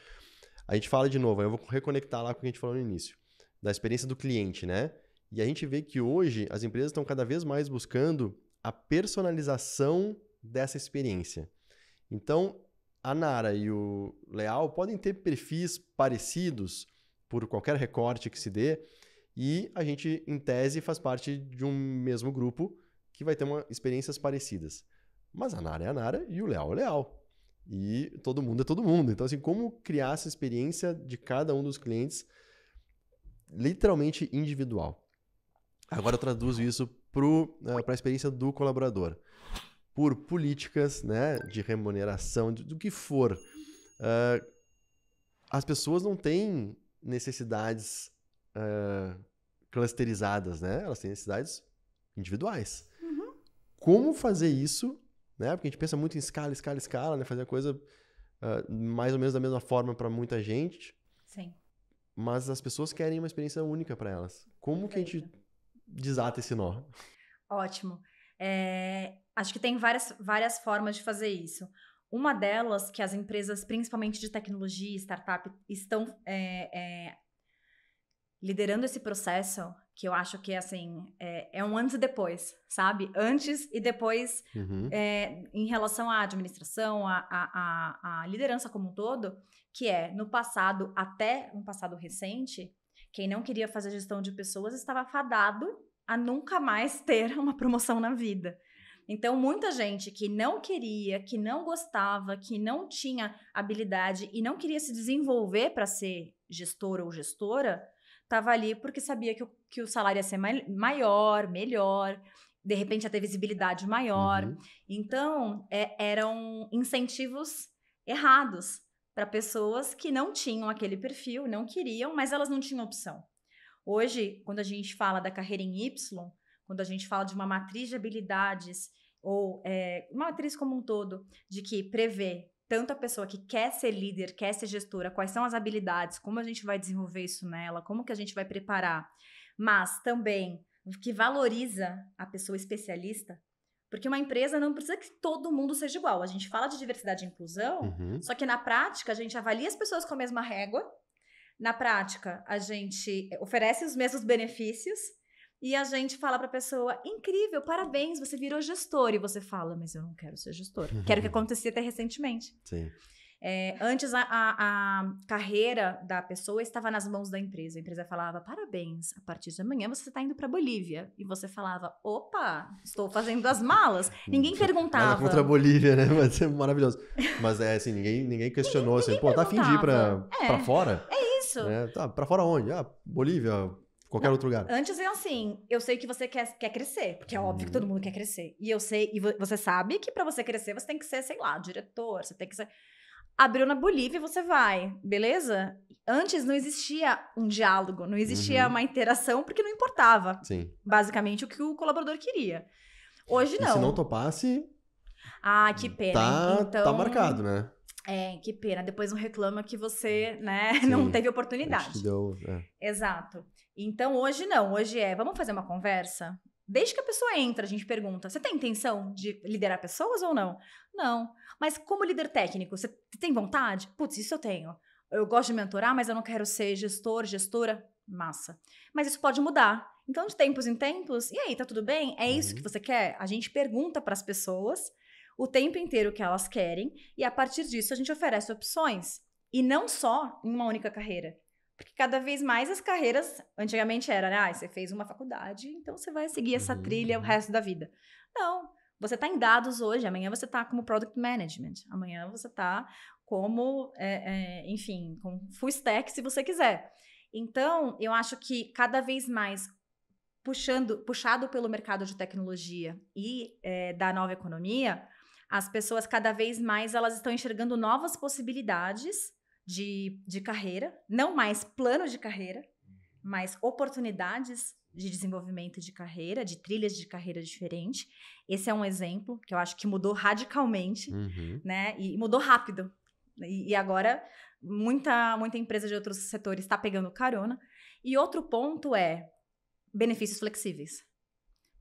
A gente fala de novo, eu vou reconectar lá com o que a gente falou no início, da experiência do cliente, né? E a gente vê que hoje as empresas estão cada vez mais buscando a personalização dessa experiência. Então, a Nara e o Leal podem ter perfis parecidos por qualquer recorte que se dê, e a gente, em tese, faz parte de um mesmo grupo que vai ter experiências parecidas. Mas a Nara é a Nara e o Leal é o Leal. E todo mundo é todo mundo. Então, assim, como criar essa experiência de cada um dos clientes literalmente individual? Agora eu traduzo isso para a experiência do colaborador. Por políticas, né, de remuneração, do que for. As pessoas não têm necessidades clusterizadas, né? Elas têm necessidades individuais. Uhum. Como fazer isso, né? Porque a gente pensa muito em escala, né? Fazer a coisa mais ou menos da mesma forma para muita gente. Sim. Mas as pessoas querem uma experiência única para elas. Como que a gente desata esse nó? Ótimo. Acho que tem várias formas de fazer isso. Uma delas, que as empresas, principalmente de tecnologia e startup, estão liderando esse processo, que eu acho que assim, é um antes e depois, sabe? Antes e depois, em relação à administração, à liderança como um todo, que no passado, até um passado recente, quem não queria fazer gestão de pessoas estava fadado a nunca mais ter uma promoção na vida. Então, muita gente que não queria, que não gostava, que não tinha habilidade e não queria se desenvolver para ser gestor ou gestora, estava ali porque sabia que o salário ia ser maior, melhor, de repente ia ter visibilidade maior. Então, eram incentivos errados para pessoas que não tinham aquele perfil, não queriam, mas elas não tinham opção. Hoje, quando a gente fala da carreira em Y, quando a gente fala de uma matriz de habilidades, ou uma matriz como um todo, de que prevê tanto a pessoa que quer ser líder, quer ser gestora, quais são as habilidades, como a gente vai desenvolver isso nela, como que a gente vai preparar, mas também que valoriza a pessoa especialista, porque uma empresa não precisa que todo mundo seja igual. A gente fala de diversidade e inclusão, só que na prática a gente avalia as pessoas com a mesma régua, na prática a gente oferece os mesmos benefícios, e a gente fala pra pessoa, incrível, parabéns, você virou gestor. E você fala, mas eu não quero ser gestor. Quero que acontecia até recentemente. Sim. Antes, a carreira da pessoa estava nas mãos da empresa. A empresa falava, parabéns, a partir de amanhã você está indo pra Bolívia. E você falava, opa, estou fazendo as malas. Ninguém perguntava. Nada contra a Bolívia, né? Mas é maravilhoso. Mas assim, ninguém questionou assim, pô, tá afim de ir pra fora? É isso. Tá, pra fora onde? Bolívia, qualquer outro lugar. Antes é assim, eu sei que você quer crescer, porque é óbvio que todo mundo quer crescer. E eu sei, e você sabe que pra você crescer, você tem que ser, sei lá, diretor, você tem que ser... Abriu na Bolívia e você vai, beleza? Antes não existia um diálogo, não existia uma interação, porque não importava. Sim. Basicamente o que o colaborador queria. Hoje não. E se não topasse... Ah, que pena. Tá marcado, né? Que pena. Depois não reclama que você, né, não teve oportunidade. Exato. Então, hoje não. Hoje vamos fazer uma conversa? Desde que a pessoa entra, a gente pergunta, você tem intenção de liderar pessoas ou não? Não. Mas como líder técnico, você tem vontade? Putz, isso eu tenho. Eu gosto de mentorar, mas eu não quero ser gestor, gestora. Massa. Mas isso pode mudar. Então, de tempos em tempos, e aí, tá tudo bem? É isso que você quer? A gente pergunta para as pessoas o tempo inteiro o que elas querem e a partir disso a gente oferece opções. E não só em uma única carreira. Porque cada vez mais as carreiras, antigamente era, você fez uma faculdade, então você vai seguir essa trilha o resto da vida. Não, você está em dados hoje, amanhã você está como Product Management, amanhã você está como, enfim, com full stack se você quiser. Então, eu acho que cada vez mais puxado pelo mercado de tecnologia e da nova economia, as pessoas cada vez mais elas estão enxergando novas possibilidades de carreira, não mais plano de carreira, mas oportunidades de desenvolvimento de carreira, de trilhas de carreira diferentes. Esse é um exemplo que eu acho que mudou radicalmente, né? E mudou rápido. E agora, muita empresa de outros setores está pegando carona. E outro ponto é benefícios flexíveis.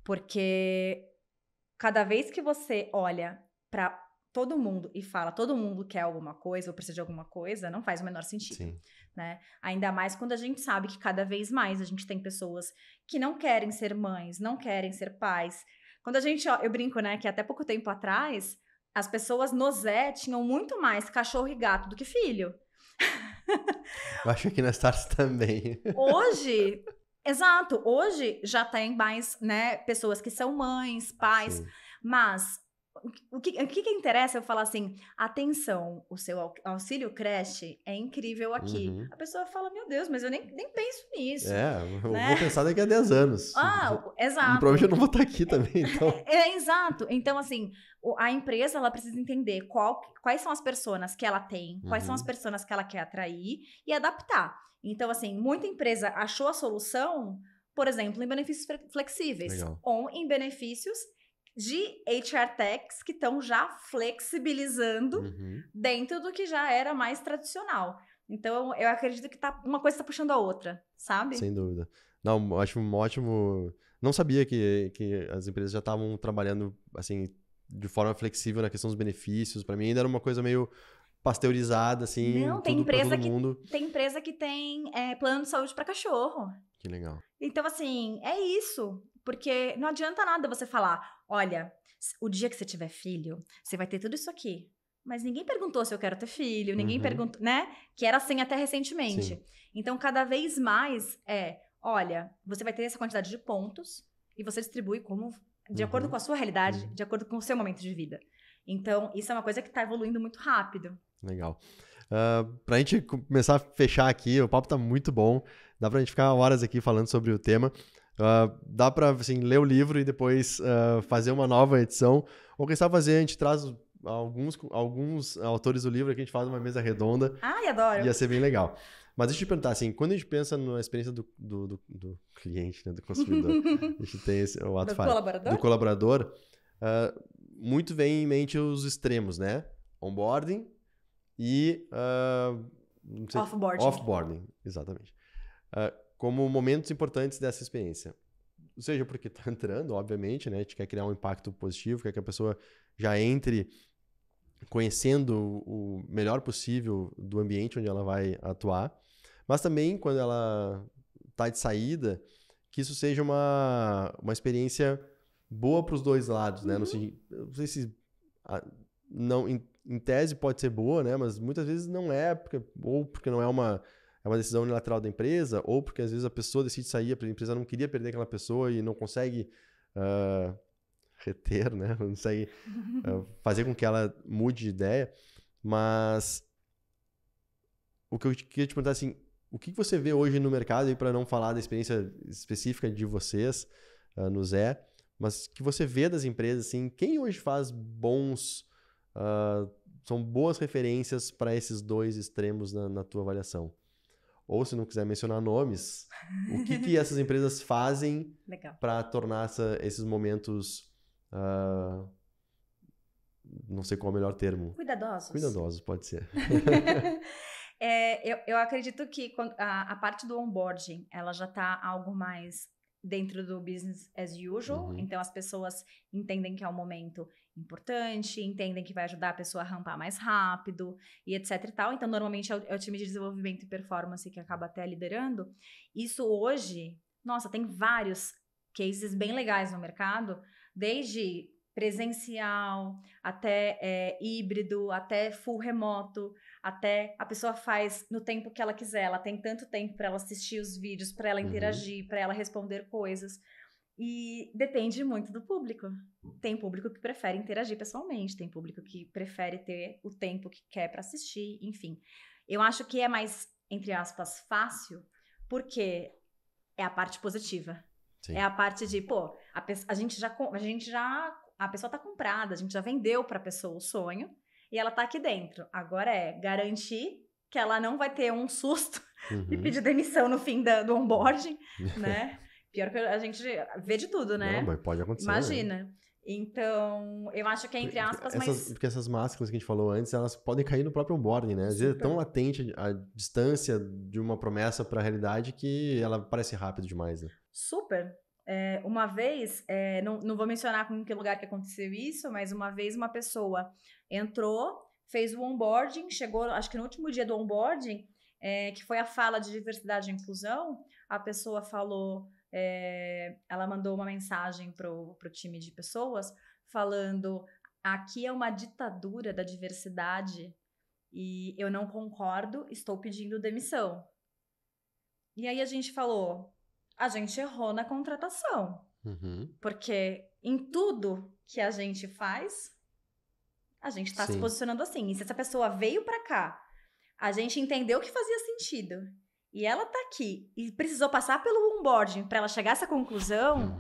Porque cada vez que você olha para todo mundo e fala todo mundo quer alguma coisa ou precisa de alguma coisa, não faz o menor sentido. Sim. Né? Ainda mais quando a gente sabe que cada vez mais a gente tem pessoas que não querem ser mães, não querem ser pais. Quando a gente, eu brinco, né, que até pouco tempo atrás, as pessoas no Zé tinham muito mais cachorro e gato do que filho. Eu acho que aqui na Stars também. Hoje, exato, hoje já tem mais, né, pessoas que são mães, pais, Sim. mas o que interessa eu falar assim, atenção, o seu auxílio creche é incrível aqui. Uhum. A pessoa fala, meu Deus, mas eu nem penso nisso. Eu né? vou pensar daqui a 10 anos. Exato. E provavelmente eu não vou estar aqui também, então. Exato. Então, assim, a empresa, ela precisa entender quais são as personas que ela tem, quais são as pessoas que ela quer atrair e adaptar. Então, assim, muita empresa achou a solução, por exemplo, em benefícios flexíveis. Legal. Ou em benefícios de HR Techs que estão já flexibilizando dentro do que já era mais tradicional. Então, eu acredito que uma coisa está puxando a outra, sabe? Sem dúvida. Não, acho um ótimo... Não sabia que as empresas já estavam trabalhando, assim, de forma flexível na questão dos benefícios. Para mim ainda era uma coisa meio pasteurizada, assim, não, tem tudo para todo empresa mundo. Tem empresa que tem plano de saúde para cachorro. Que legal. Então, assim, é isso. Porque não adianta nada você falar, olha, o dia que você tiver filho, você vai ter tudo isso aqui. Mas ninguém perguntou se eu quero ter filho, ninguém perguntou, né? Que era assim até recentemente. Sim. Então, cada vez mais olha, você vai ter essa quantidade de pontos e você distribui de acordo com a sua realidade, de acordo com o seu momento de vida. Então, isso é uma coisa que está evoluindo muito rápido. Legal. Pra gente começar a fechar aqui, o papo tá muito bom. Dá pra gente ficar horas aqui falando sobre o tema. Dá pra, assim, ler o livro e depois fazer uma nova edição. Ou quem sabe fazer, a gente traz alguns autores do livro, aqui a gente faz uma mesa redonda. Ai, adoro! Ia ser bem legal. Mas deixa eu te perguntar, assim, quando a gente pensa na experiência do cliente, né, do consumidor, a gente tem o ato do colaborador, muito vem em mente os extremos, né? Onboarding e offboarding, exatamente. Como momentos importantes dessa experiência. Ou seja, porque está entrando, obviamente, né? A gente quer criar um impacto positivo, quer que a pessoa já entre conhecendo o melhor possível do ambiente onde ela vai atuar, mas também quando ela está de saída, que isso seja uma experiência boa para os dois lados, né? Não sei se não, em tese pode ser boa, né? Mas muitas vezes não é, porque não é uma decisão unilateral da empresa, ou porque às vezes a pessoa decide sair, a empresa não queria perder aquela pessoa e não consegue reter, né? Não consegue fazer com que ela mude de ideia. Mas o que eu queria te perguntar, assim, o que você vê hoje no mercado, para não falar da experiência específica de vocês no Zé, mas que você vê das empresas, assim, quem hoje faz são boas referências para esses dois extremos na tua avaliação? Ou, se não quiser mencionar nomes, o que essas empresas fazem para tornar esses momentos, não sei qual é o melhor termo. Cuidadosos. Cuidadosos, pode ser. Eu acredito que a parte do onboarding, ela já está algo mais dentro do business as usual. Então, as pessoas entendem que é um momento importante, entendem que vai ajudar a pessoa a rampar mais rápido e etc e tal. Então, normalmente é o time de desenvolvimento e performance que acaba até liderando. Isso hoje, nossa, tem vários cases bem legais no mercado, desde presencial, até híbrido, até full remoto, até a pessoa faz no tempo que ela quiser. Ela tem tanto tempo para ela assistir os vídeos, para ela interagir, para ela responder coisas. E depende muito do público. Tem público que prefere interagir pessoalmente, tem público que prefere ter o tempo que quer para assistir, enfim. Eu acho que é mais, entre aspas, fácil, porque é a parte positiva. Sim. É a parte de, a pessoa tá comprada, a gente já vendeu para a pessoa o sonho e ela tá aqui dentro. Agora é garantir que ela não vai ter um susto e pedir demissão no fim do onboarding, né? Pior que a gente vê de tudo, né? Não, mas pode acontecer. Imagina. Né? Então, eu acho que é entre aspas, mas... Porque essas máscaras que a gente falou antes, elas podem cair no próprio onboarding, né? Às vezes é tão latente a distância de uma promessa para a realidade que ela parece rápido demais, né? Super. Uma vez, não vou mencionar com que lugar que aconteceu isso, mas uma vez uma pessoa entrou, fez o onboarding, chegou, acho que no último dia do onboarding, que foi a fala de diversidade e inclusão, a pessoa falou... ela mandou uma mensagem pro time de pessoas falando: aqui é uma ditadura da diversidade e eu não concordo, estou pedindo demissão. E aí a gente falou: a gente errou na contratação, porque em tudo que a gente faz, a gente está se posicionando assim. E se essa pessoa veio para cá, a gente entendeu que fazia sentido, e ela tá aqui e precisou passar pelo onboarding para ela chegar a essa conclusão,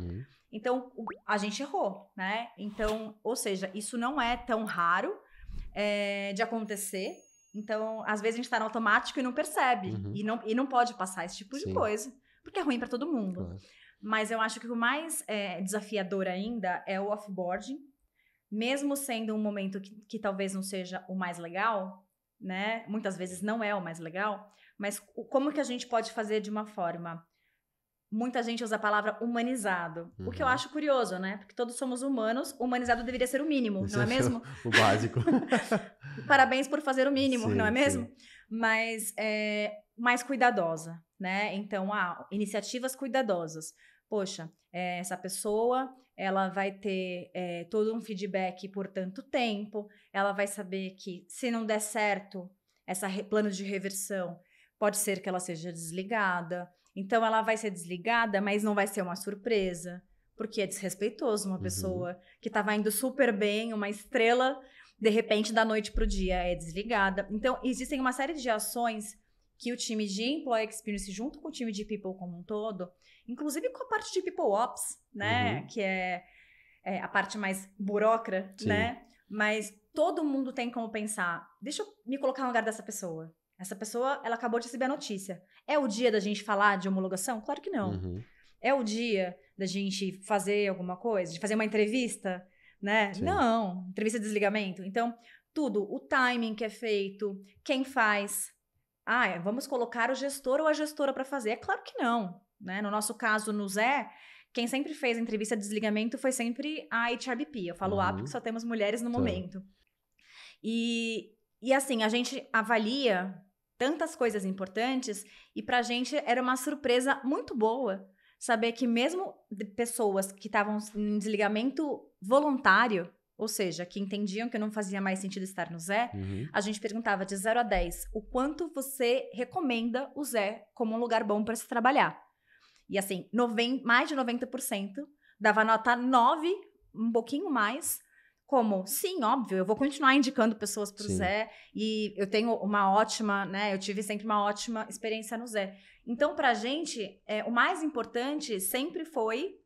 então a gente errou, né? Então, ou seja, isso não é tão raro de acontecer. Então, às vezes a gente tá no automático e não percebe. E não pode passar esse tipo de coisa, porque é ruim para todo mundo. Claro. Mas eu acho que o mais desafiador ainda é o offboarding, mesmo sendo um momento que talvez não seja o mais legal, né? Muitas vezes não é o mais legal. Mas como que a gente pode fazer de uma forma... Muita gente usa a palavra humanizado. O que eu acho curioso, né? Porque todos somos humanos, humanizado deveria ser o mínimo, não é mesmo? O básico. Parabéns por fazer o mínimo, não é mesmo? Mas mais cuidadosa, né? Então, iniciativas cuidadosas. Poxa, essa pessoa, ela vai ter todo um feedback por tanto tempo, ela vai saber que se não der certo plano de reversão, pode ser que ela seja desligada. Então, ela vai ser desligada, mas não vai ser uma surpresa, porque é desrespeitoso uma pessoa que estava indo super bem, uma estrela, de repente, da noite para o dia, é desligada. Então, existem uma série de ações que o time de Employee Experience, junto com o time de People como um todo, inclusive com a parte de People Ops, né, que é a parte mais burocrata, né, mas todo mundo tem como pensar, deixa eu me colocar no lugar dessa pessoa. Essa pessoa, ela acabou de receber a notícia. É o dia da gente falar de homologação? Claro que não. É o dia da gente fazer alguma coisa? De fazer uma entrevista? Né? Não. Entrevista de desligamento. Então, tudo. O timing que é feito. Quem faz. Vamos colocar o gestor ou a gestora para fazer? É claro que não. Né? No nosso caso, no Zé, quem sempre fez a entrevista de desligamento foi sempre a HRBP. Eu falo porque só temos mulheres no momento. E assim, a gente avalia tantas coisas importantes, e pra gente era uma surpresa muito boa saber que mesmo pessoas que estavam em desligamento voluntário, ou seja, que entendiam que não fazia mais sentido estar no Zé, a gente perguntava de 0 a 10, o quanto você recomenda o Zé como um lugar bom para se trabalhar. E assim, mais de 90% dava nota 9, um pouquinho mais, como, sim, óbvio, eu vou continuar indicando pessoas para o Zé, e eu tenho uma ótima, né, eu tive sempre uma ótima experiência no Zé. Então, pra gente, o mais importante sempre foi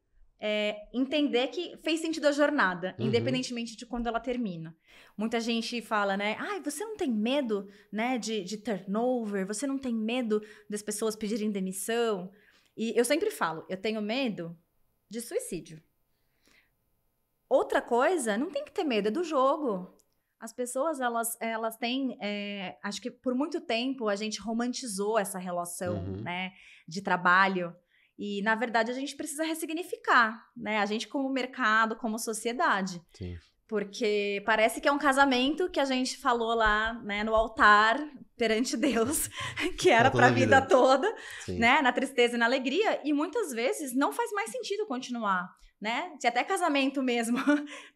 entender que fez sentido a jornada, independentemente de quando ela termina. Muita gente fala, né, você não tem medo, né, de turnover, você não tem medo das pessoas pedirem demissão? E eu sempre falo, eu tenho medo de suicídio. Outra coisa, não tem que ter medo, é do jogo. As pessoas, elas têm... acho que por muito tempo a gente romantizou essa relação, né, de trabalho. E, na verdade, a gente precisa ressignificar, né? A gente como mercado, como sociedade. Sim. Porque parece que é um casamento que a gente falou lá, né, no altar, perante Deus, que era para a vida toda, né? Na tristeza e na alegria. E muitas vezes não faz mais sentido continuar. Né? Se até casamento mesmo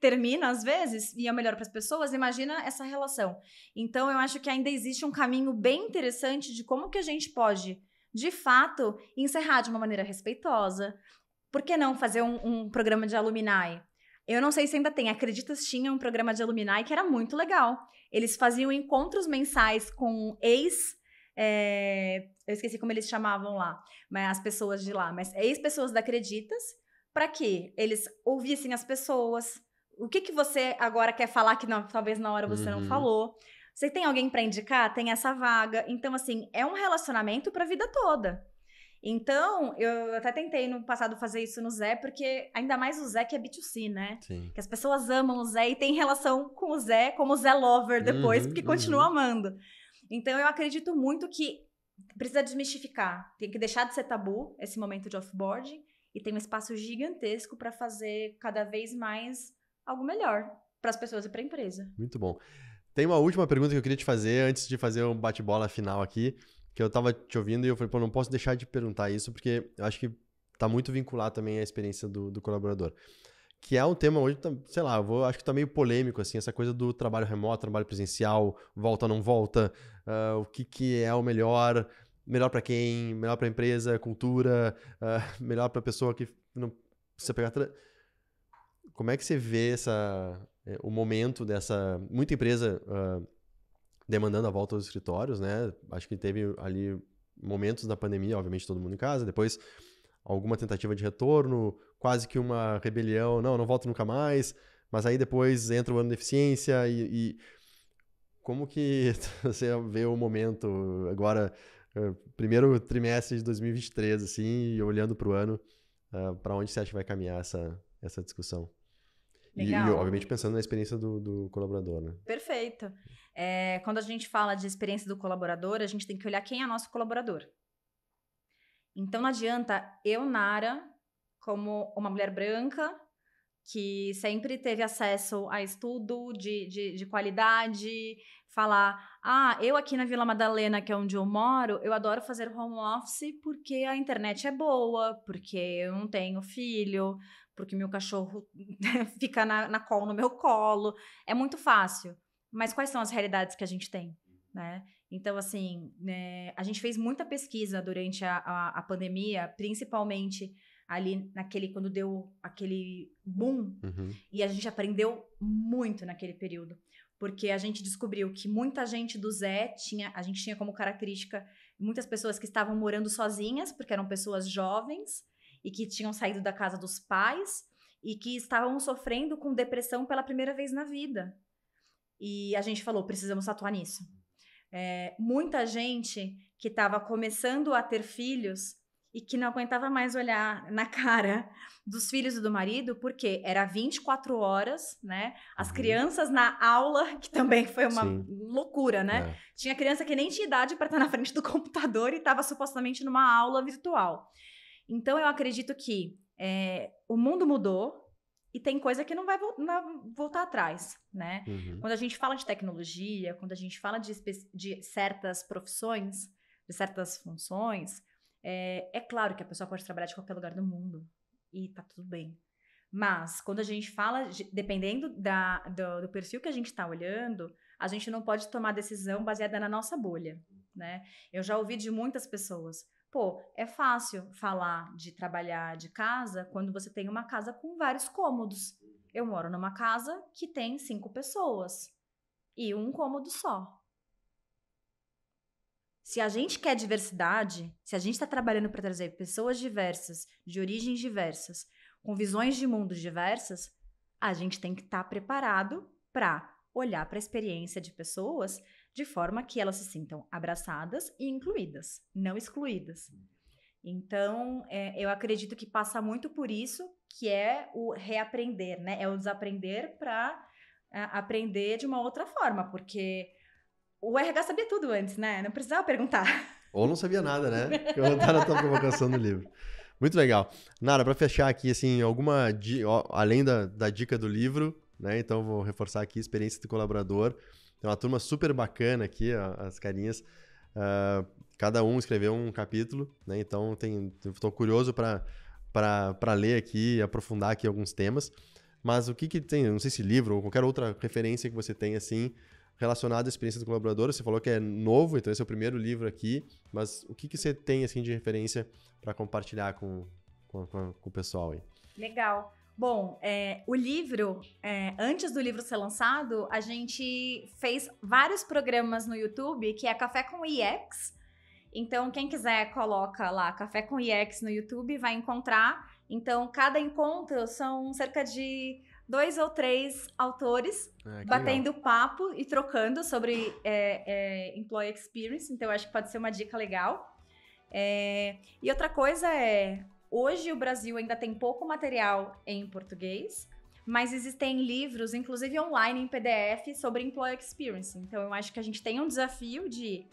termina às vezes e é melhor para as pessoas, imagina essa relação. Então eu acho que ainda existe um caminho bem interessante de como que a gente pode, de fato, encerrar de uma maneira respeitosa. Por que não fazer um programa de alumni? Eu não sei se ainda tem, Acreditas tinha um programa de alumni que era muito legal. Eles faziam encontros mensais com eu esqueci como eles chamavam lá, mas as pessoas de lá, mas ex-pessoas da Acreditas, para que eles ouvissem as pessoas. O que você agora quer falar que talvez na hora você não falou? Você tem alguém para indicar? Tem essa vaga. Então, assim, é um relacionamento para a vida toda. Então, eu até tentei no passado fazer isso no Zé, porque ainda mais o Zé que é B2C, né? Sim. Que as pessoas amam o Zé e tem relação com o Zé como Zé Lover depois, porque continua amando. Então, eu acredito muito que precisa desmistificar. Tem que deixar de ser tabu esse momento de offboarding e tem um espaço gigantesco para fazer cada vez mais algo melhor para as pessoas e para a empresa. Muito bom. Tem uma última pergunta que eu queria te fazer antes de fazer um bate-bola final aqui, que eu tava te ouvindo e eu falei, pô, não posso deixar de perguntar isso, porque eu acho que tá muito vinculado também à experiência do colaborador. Que é um tema hoje, sei lá, acho que tá meio polêmico, assim, essa coisa do trabalho remoto, trabalho presencial, volta ou não volta, o que é o melhor para quem, melhor para a empresa, cultura, melhor para a pessoa que não precisa pegar... Como é que você vê o momento dessa... Muita empresa demandando a volta aos escritórios, né? Acho que teve ali momentos da pandemia, obviamente todo mundo em casa, depois alguma tentativa de retorno, quase que uma rebelião, não volto nunca mais, mas aí depois entra o ano de eficiência e como que você vê o momento agora, primeiro trimestre de 2023, assim, e olhando para o ano, para onde você acha que vai caminhar essa discussão? E, obviamente, pensando na experiência do colaborador, né? Perfeito. Quando a gente fala de experiência do colaborador, a gente tem que olhar quem é nosso colaborador. Então, não adianta eu, Nara, como uma mulher branca, que sempre teve acesso a estudo de qualidade, falar, eu aqui na Vila Madalena, que é onde eu moro, eu adoro fazer home office porque a internet é boa, porque eu não tenho filho, porque meu cachorro fica no meu colo. É muito fácil. Mas quais são as realidades que a gente tem, né? Então, assim, a gente fez muita pesquisa durante a pandemia, principalmente ali quando deu aquele boom, e a gente aprendeu muito naquele período, porque a gente descobriu que muita gente do Zé a gente tinha como característica muitas pessoas que estavam morando sozinhas, porque eram pessoas jovens e que tinham saído da casa dos pais e que estavam sofrendo com depressão pela primeira vez na vida. E a gente falou, precisamos atuar nisso. Muita gente que estava começando a ter filhos e que não aguentava mais olhar na cara dos filhos e do marido, porque era 24 horas, né? As crianças na aula, que também foi uma loucura, né? Tinha criança que nem tinha idade para estar na frente do computador e estava supostamente numa aula virtual. Então, eu acredito que o mundo mudou e tem coisa que não vai voltar atrás, né? Quando a gente fala de tecnologia, quando a gente fala de certas profissões, de certas funções, é claro que a pessoa pode trabalhar de qualquer lugar do mundo e tá tudo bem. Mas, quando a gente fala, dependendo do perfil que a gente está olhando, a gente não pode tomar decisão baseada na nossa bolha, né? Eu já ouvi de muitas pessoas, é fácil falar de trabalhar de casa quando você tem uma casa com vários cômodos. Eu moro numa casa que tem 5 pessoas e um cômodo só. Se a gente quer diversidade, se a gente está trabalhando para trazer pessoas diversas, de origens diversas, com visões de mundo diversas, a gente tem que estar preparado para olhar para a experiência de pessoas de forma que elas se sintam abraçadas e incluídas, não excluídas. Então, eu acredito que passa muito por isso, que é o reaprender, né? É o desaprender para aprender de uma outra forma, porque o RH sabia tudo antes, né? Não precisava perguntar. Ou não sabia nada, né? Que eu tá na tua provocação do livro. Muito legal. Nara, para fechar aqui, assim, alguma além da dica do livro, né? Então, vou reforçar aqui a experiência do colaborador. Tem uma turma super bacana aqui, ó, as carinhas. Cada um escreveu um capítulo, né? Então, estou curioso para ler aqui e aprofundar aqui alguns temas. Mas o que tem, não sei se livro ou qualquer outra referência que você tem, assim, relacionada à experiência do colaborador? Você falou que é novo, então esse é o primeiro livro aqui, mas o que você tem, assim, de referência para compartilhar com o pessoal aí? Legal. Bom, o livro, antes do livro ser lançado, a gente fez vários programas no YouTube, que é Café com IX. Então, quem quiser, coloca lá Café com IX no YouTube, vai encontrar. Então, cada encontro são cerca de 2 ou 3 autores batendo papo e trocando sobre Employee Experience. Então, eu acho que pode ser uma dica legal. E outra coisa hoje o Brasil ainda tem pouco material em português, mas existem livros, inclusive online em PDF, sobre Employee Experience. Então, eu acho que a gente tem um desafio de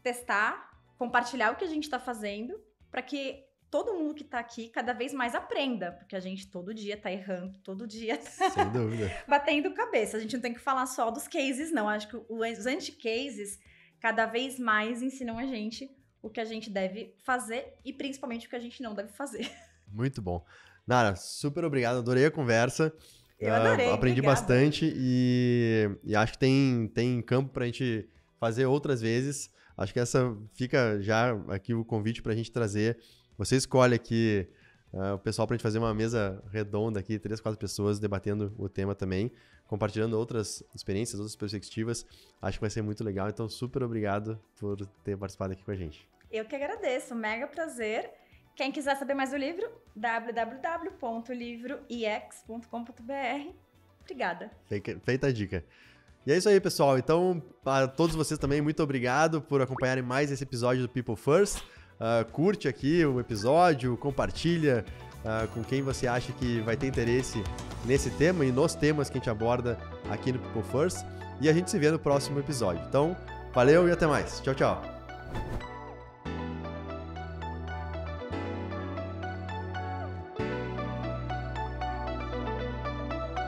testar, compartilhar o que a gente está fazendo, para que todo mundo que está aqui cada vez mais aprenda, porque a gente todo dia está errando, todo dia Sem dúvida. batendo cabeça. A gente não tem que falar só dos cases, não. Acho que os anti-cases cada vez mais ensinam a gente o que a gente deve fazer e principalmente o que a gente não deve fazer. Muito bom. Nara, super obrigado, adorei a conversa. Eu adorei, aprendi obrigada. bastante e acho que tem campo pra gente fazer outras vezes. Acho que essa fica já aqui o convite pra gente trazer. Você escolhe aqui o pessoal pra gente fazer uma mesa redonda aqui, 3, 4 pessoas debatendo o tema também, compartilhando outras experiências, outras perspectivas. Acho que vai ser muito legal, então super obrigado por ter participado aqui com a gente. Eu que agradeço, mega prazer. Quem quiser saber mais do livro, www.livroiex.com.br. Obrigada. Feita a dica. E é isso aí, pessoal. Então, para todos vocês também, muito obrigado por acompanharem mais esse episódio do People First. Curte aqui o episódio, compartilha com quem você acha que vai ter interesse nesse tema e nos temas que a gente aborda aqui no People First. E a gente se vê no próximo episódio. Então, valeu e até mais. Tchau, tchau.